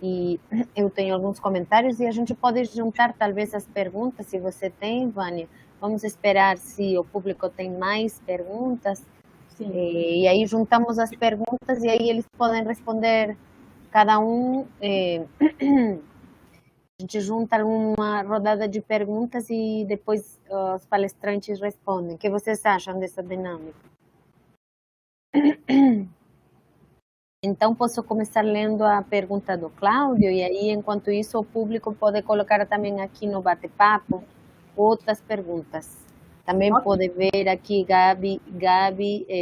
A: e eu tenho alguns comentários, e a gente pode juntar talvez as perguntas, se você tem, Vânia. Vamos esperar se o público tem mais perguntas.
E: Sim.
A: E aí juntamos as perguntas e aí eles podem responder cada um. A gente junta uma rodada de perguntas e depois os palestrantes respondem. O que vocês acham dessa dinâmica? Então, posso começar lendo a pergunta do Cláudio, e aí, enquanto isso, o público pode colocar também aqui no bate-papo outras perguntas. Também pode ver aqui, Gabi,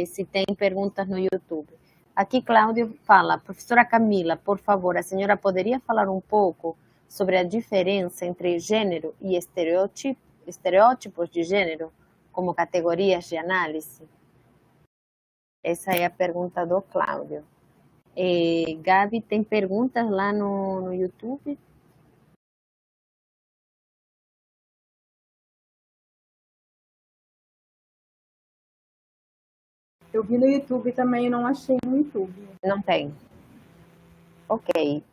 A: se tem perguntas no YouTube. Aqui, Cláudio fala: professora Camila, por favor, a senhora poderia falar um pouco sobre a diferença entre gênero e estereótipos de gênero como categorias de análise? Essa é a pergunta do Cláudio. Gabi, tem perguntas lá no YouTube?
E: Eu vi no YouTube também, não achei no YouTube.
A: Não tem. Ok.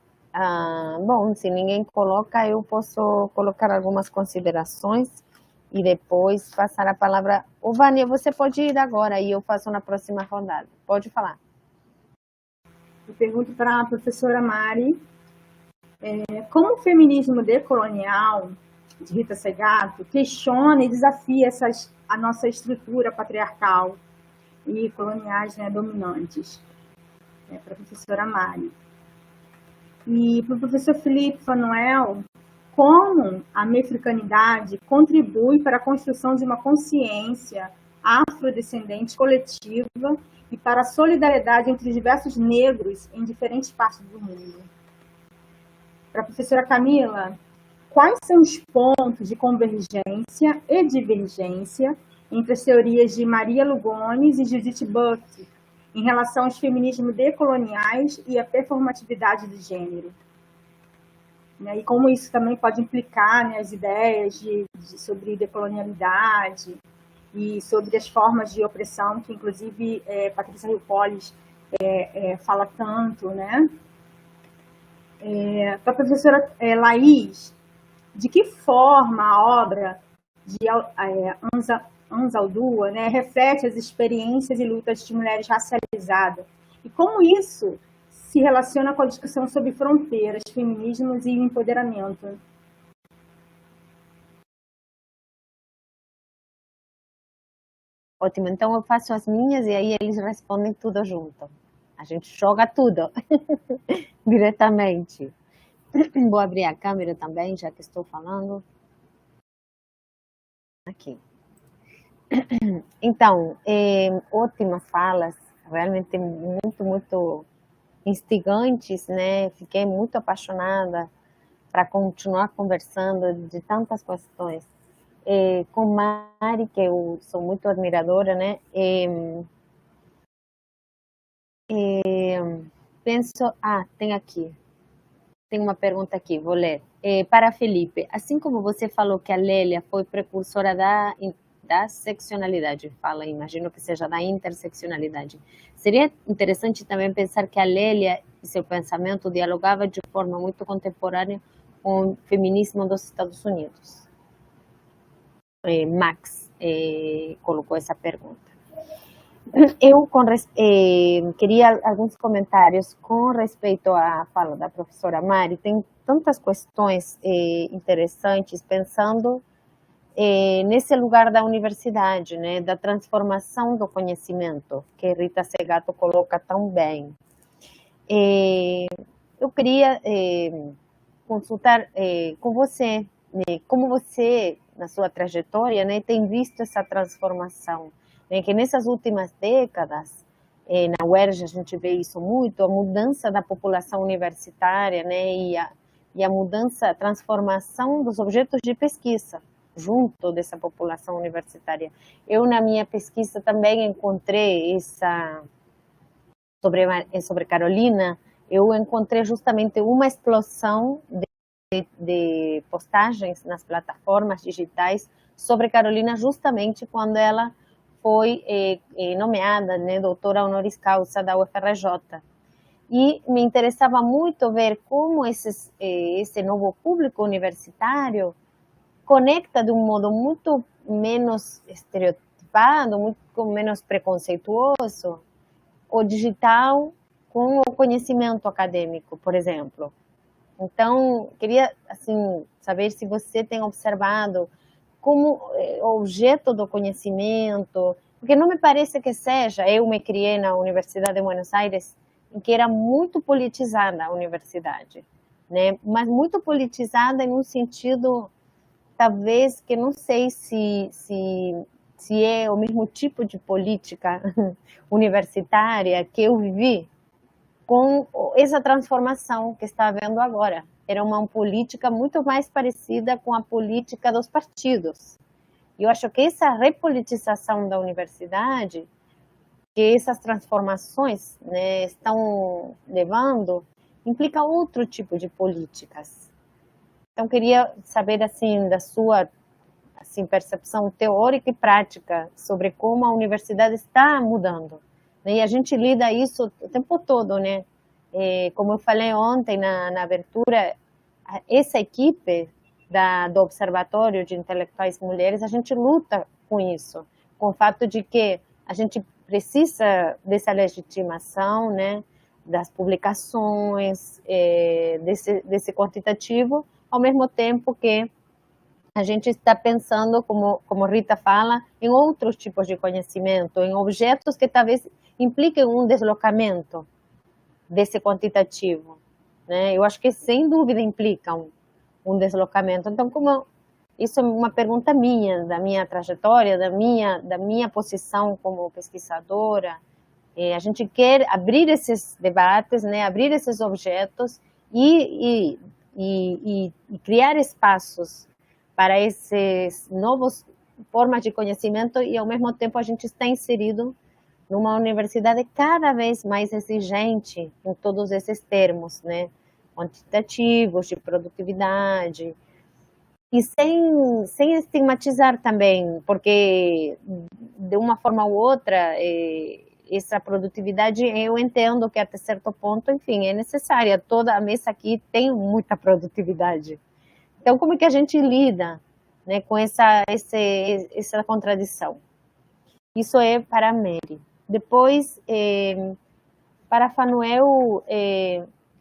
A: Bom, se ninguém coloca, eu posso colocar algumas considerações e depois passar a palavra. Vânia, você pode ir agora e eu faço na próxima rodada. Pode falar.
E: Eu pergunto para a professora Mari, como o feminismo decolonial de Rita Segato questiona e desafia a nossa estrutura patriarcal e coloniais, né, dominantes? Para a professora Mari. E para o professor Felipe Fanuel, como a mefricanidade contribui para a construção de uma consciência afrodescendente coletiva e para a solidariedade entre diversos negros em diferentes partes do mundo. Para a professora Camila, quais são os pontos de convergência e divergência entre as teorias de Maria Lugones e Judith Butler em relação aos feminismos decoloniais e a performatividade de gênero? E como isso também pode implicar, né, as ideias sobre decolonialidade e sobre as formas de opressão, que inclusive Patrícia Riupolis fala tanto, né? Para a professora Laís, de que forma a obra de Anzaldúa, né, reflete as experiências e lutas de mulheres racializadas, e como isso se relaciona com a discussão sobre fronteiras, feminismos e empoderamento?
A: Ótimo, então eu faço as minhas e aí eles respondem tudo junto. A gente joga tudo diretamente. Vou abrir a câmera também, já que estou falando. Aqui. Então, ótimas falas, realmente muito instigantes, né? Fiquei muito apaixonada para continuar conversando de tantas questões. Com Mari, que eu sou muito admiradora, né? Penso, tem uma pergunta aqui, vou ler. Para Felipe, assim como você falou que a Lélia foi precursora da seccionalidade, imagino que seja da interseccionalidade, seria interessante também pensar que a Lélia e seu pensamento dialogava de forma muito contemporânea com o feminismo dos Estados Unidos. Max colocou essa pergunta. Eu queria alguns comentários com respeito à fala da professora Mari. Tem tantas questões interessantes pensando nesse lugar da universidade, né, da transformação do conhecimento, que Rita Segato coloca tão bem. Eu queria consultar com você, né, como você, na sua trajetória, né, tem visto essa transformação, né, que nessas últimas décadas, na UERJ a gente vê isso muito, a mudança da população universitária, né, e a mudança, a transformação dos objetos de pesquisa junto dessa população universitária. Eu, na minha pesquisa, também encontrei sobre Carolina, eu encontrei justamente uma explosão de postagens nas plataformas digitais sobre Carolina, justamente quando ela foi nomeada, né, doutora honoris causa da UFRJ. E me interessava muito ver como esse novo público universitário conecta de um modo muito menos estereotipado, muito menos preconceituoso, o digital com o conhecimento acadêmico, por exemplo. Então, queria assim saber se você tem observado como objeto do conhecimento, porque não me parece que seja. Eu me criei na Universidade de Buenos Aires, em que era muito politizada a universidade, né? Mas muito politizada em um sentido, talvez, que não sei se é o mesmo tipo de política universitária que eu vivi com essa transformação que está havendo agora. Era uma política muito mais parecida com a política dos partidos. E eu acho que essa repolitização da universidade, que essas transformações, né, estão levando, implica outro tipo de políticas. Então, queria saber, assim, da sua percepção teórica e prática sobre como a universidade está mudando. E a gente lida isso o tempo todo, né? Como eu falei ontem na abertura, essa equipe do Observatório de Intelectuais Mulheres, a gente luta com isso, com o fato de que a gente precisa dessa legitimação, né, das publicações, desse quantitativo, ao mesmo tempo que a gente está pensando, como Rita fala, em outros tipos de conhecimento, em objetos que talvez impliquem um deslocamento desse quantitativo, né? Eu acho que, sem dúvida, implicam um deslocamento. Então, isso é uma pergunta minha, da minha trajetória, da minha posição como pesquisadora. A gente quer abrir esses debates, né? Abrir esses objetos e criar espaços para essas novas formas de conhecimento, e ao mesmo tempo a gente está inserido numa universidade cada vez mais exigente em todos esses termos, né, quantitativos, de produtividade. e sem estigmatizar também, porque de uma forma ou outra, essa produtividade, eu entendo que até certo ponto, enfim, é necessária. Toda a mesa aqui tem muita produtividade. Então, como é que a gente lida, né, com essa contradição? Isso é para a Mary. Depois, para a Fanuel,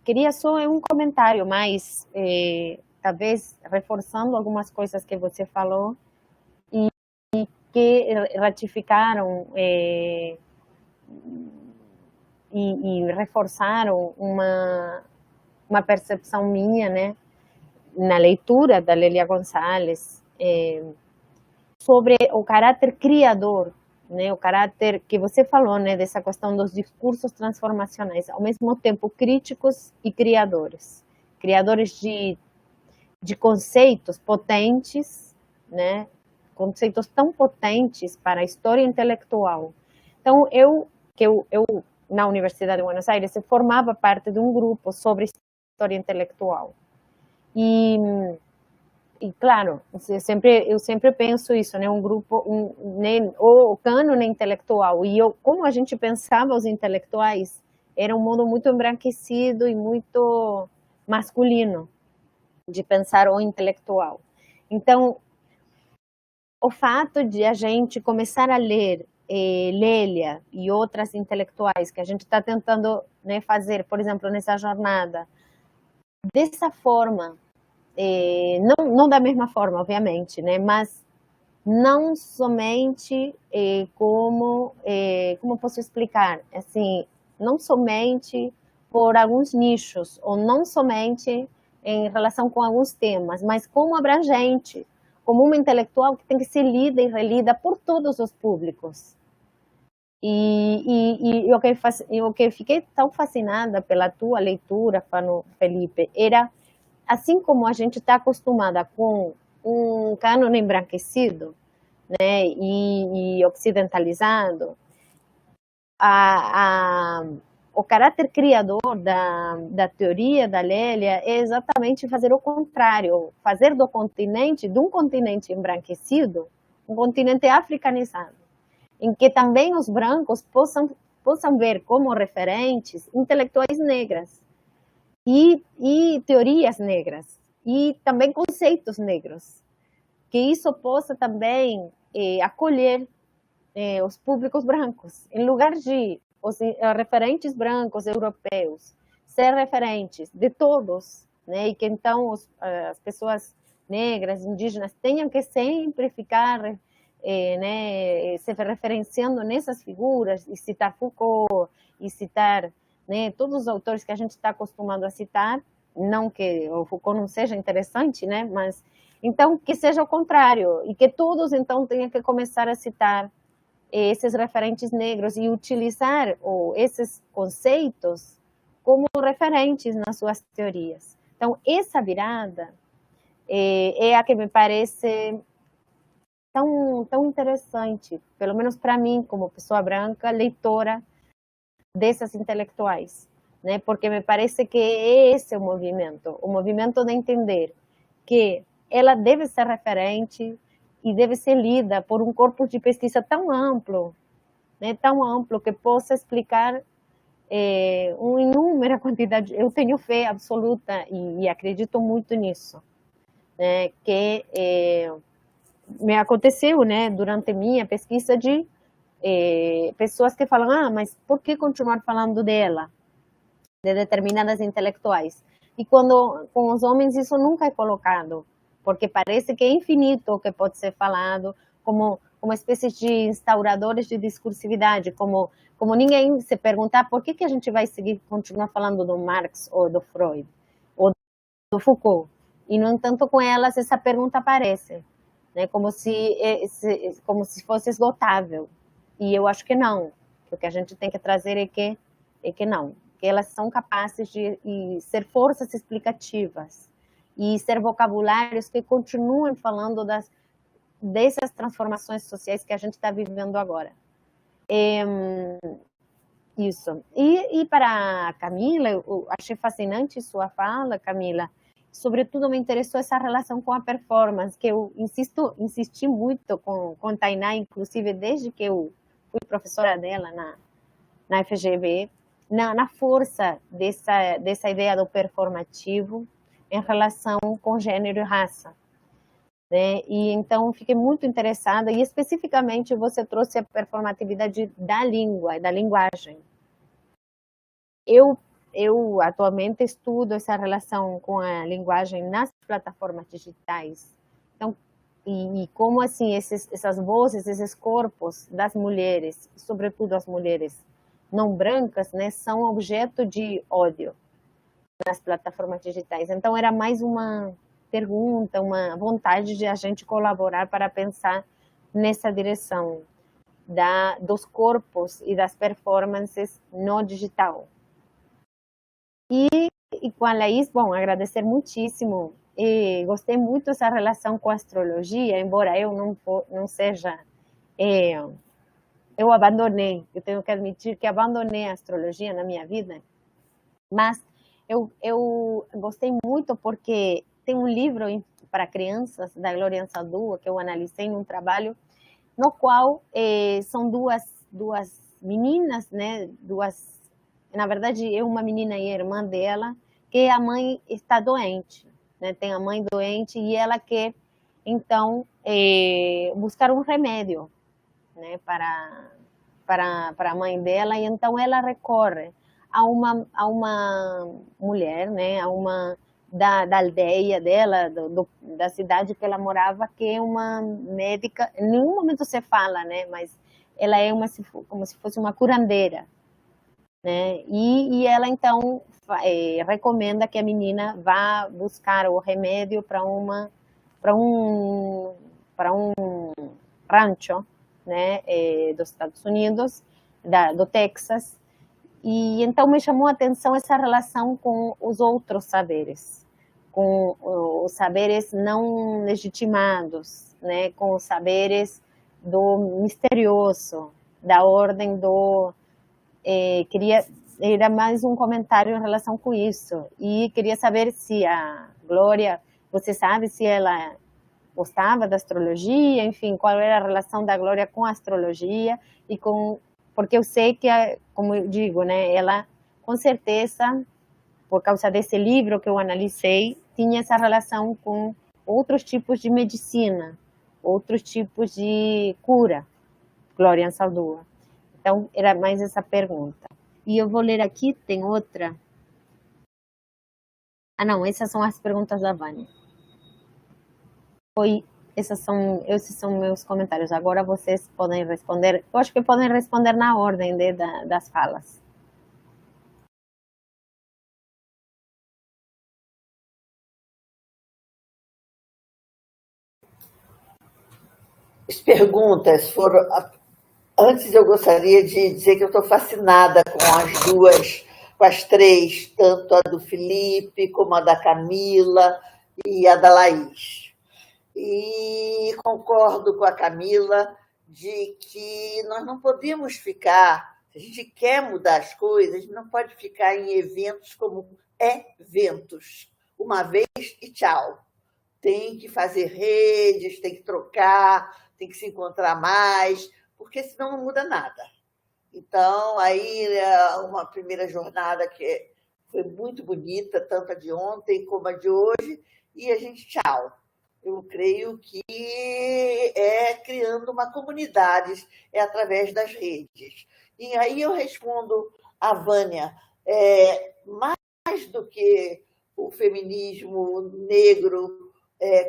A: queria só um comentário mais, talvez reforçando algumas coisas que você falou e que ratificaram e reforçaram uma percepção minha, né, na leitura da Lélia Gonçalves, sobre o caráter criador, né, o caráter que você falou, né, dessa questão dos discursos transformacionais, ao mesmo tempo críticos e criadores de conceitos potentes, né, conceitos tão potentes para a história intelectual. Então, eu na Universidade de Buenos Aires, formava parte de um grupo sobre história intelectual. E claro, eu sempre penso isso, né, um grupo, o cânone intelectual, e como a gente pensava os intelectuais, era um mundo muito embranquecido e muito masculino de pensar o intelectual. Então, o fato de a gente começar a ler Lélia e outras intelectuais que a gente está tentando, né, fazer, por exemplo, nessa jornada, dessa forma, não da mesma forma, obviamente, né, mas não somente como posso explicar, assim, não somente por alguns nichos, ou não somente em relação com alguns temas, mas como abrangente, como uma intelectual que tem que ser lida e relida por todos os públicos. E o que fiquei tão fascinada pela tua leitura, Felipe, era, assim como a gente está acostumada com um cânone embranquecido, né, e ocidentalizado, o caráter criador da teoria da Lélia é exatamente fazer o contrário, fazer de um continente embranquecido, um continente africanizado, em que também os brancos possam ver como referentes intelectuais negras e teorias negras, e também conceitos negros, que isso possa também acolher os públicos brancos, em lugar de os referentes brancos europeus ser referentes de todos, né, e que então as pessoas negras, indígenas, tenham que sempre ficar né, se referenciando nessas figuras, e citar Foucault, e citar, né, todos os autores que a gente está acostumado a citar, não que o Foucault não seja interessante, né, mas então que seja o contrário, e que todos então tenham que começar a citar esses referentes negros e utilizar esses conceitos como referentes nas suas teorias. Então, essa virada é a que me parece tão interessante, pelo menos para mim, como pessoa branca, leitora dessas intelectuais, né? Porque me parece que é esse o movimento de entender que ela deve ser referente e deve ser lida por um corpo de pesquisa tão amplo, né, tão amplo, que possa explicar uma inúmera quantidade. Eu tenho fé absoluta e acredito muito nisso, né, que me aconteceu, né, durante minha pesquisa de pessoas que falam, mas por que continuar falando dela, de determinadas intelectuais? E quando com os homens isso nunca é colocado, porque parece que é infinito o que pode ser falado, como uma espécie de instauradores de discursividade, como ninguém se perguntar por que a gente vai continuar falando do Marx ou do Freud, ou do Foucault. E, no entanto, com elas essa pergunta aparece, né, como se fosse esgotável. E eu acho que não, que o que a gente tem que trazer é que não, que elas são capazes de ser forças explicativas, e ser vocabulários que continuem falando dessas transformações sociais que a gente está vivendo agora. Isso. E para a Camila, eu achei fascinante sua fala, Camila, sobretudo me interessou essa relação com a performance, que eu insisti muito com Tainá, inclusive desde que eu fui professora dela na FGV, na força dessa ideia do performativo em relação com gênero e raça. Né? E então fiquei muito interessada, e especificamente você trouxe a performatividade da língua e da linguagem. Eu atualmente estudo essa relação com a linguagem nas plataformas digitais. Então, e como assim essas vozes, esses corpos das mulheres, sobretudo as mulheres não brancas, né, são objeto de ódio nas plataformas digitais. Então, era mais uma pergunta, uma vontade de a gente colaborar para pensar nessa direção dos corpos e das performances no digital. E com a Laís, bom, agradecer muitíssimo. E gostei muito dessa relação com a astrologia, embora eu não seja... eu abandonei, eu tenho que admitir que abandonei a astrologia na minha vida, mas eu gostei muito porque tem um livro para crianças da Glória Anzaldúa que eu analisei num trabalho no qual são duas meninas, né? Na verdade, uma menina e a irmã dela, que a mãe está doente, né? Tem a mãe doente e ela quer, então, buscar um remédio, né? Para a mãe dela, e então ela recorre a uma mulher, né? Da aldeia dela, da cidade que ela morava, que é uma médica, em nenhum momento se fala, né? Mas ela é como se fosse uma curandeira, né? E ela, então, recomenda que a menina vá buscar o remédio para um rancho, né? Dos Estados Unidos, do Texas. E então me chamou a atenção essa relação com os outros saberes, com os saberes não legitimados, né? Com os saberes do misterioso, da ordem do... era mais um comentário em relação com isso. E queria saber se a Glória, você sabe se ela gostava da astrologia, enfim, qual era a relação da Glória com a astrologia e porque eu sei que, como eu digo, né, ela, com certeza, por causa desse livro que eu analisei, tinha essa relação com outros tipos de medicina, outros tipos de cura, Glória Anzaldúa. Então, era mais essa pergunta. E eu vou ler aqui, tem outra. Ah, não, essas são as perguntas da Vânia. Esses são meus comentários. Agora vocês podem responder. Eu acho que podem responder na ordem das falas.
C: As perguntas foram... Antes eu gostaria de dizer que eu estou fascinada com as três, tanto a do Felipe, como a da Camila e a da Laís. E concordo com a Camila de que nós não podemos ficar, se a gente quer mudar as coisas, a gente não pode ficar em eventos como eventos, uma vez e tchau. Tem que fazer redes, tem que trocar, tem que se encontrar mais, porque senão não muda nada. Então, aí, uma primeira jornada que foi muito bonita, tanto a de ontem como a de hoje, e a gente, tchau. Eu creio que é criando uma comunidade, é através das redes. E aí eu respondo a Vânia, mais do que o feminismo negro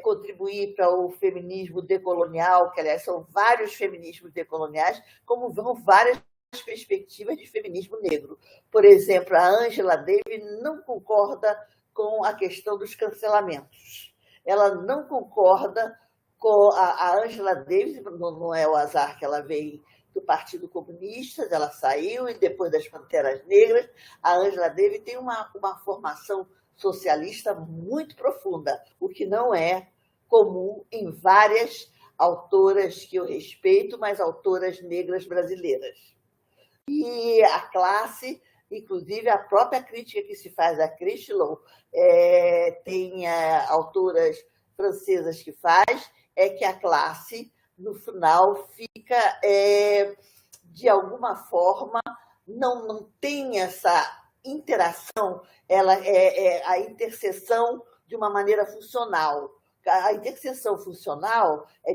C: contribuir para o feminismo decolonial, que, aliás, são vários feminismos decoloniais, como vão várias perspectivas de feminismo negro. Por exemplo, a Angela Davis não concorda com a questão dos cancelamentos. Ela não concorda com a Angela Davis, não é o azar que ela veio do Partido Comunista, ela saiu, e depois das Panteras Negras, a Angela Davis tem uma formação socialista muito profunda, o que não é comum em várias autoras que eu respeito, mas autoras negras brasileiras. E a classe inclusive a própria crítica que se faz a Christlow, tem autoras francesas que faz, é que a classe, no final, fica, de alguma forma, não tem essa interação, ela é a interseção de uma maneira funcional. A interseção funcional é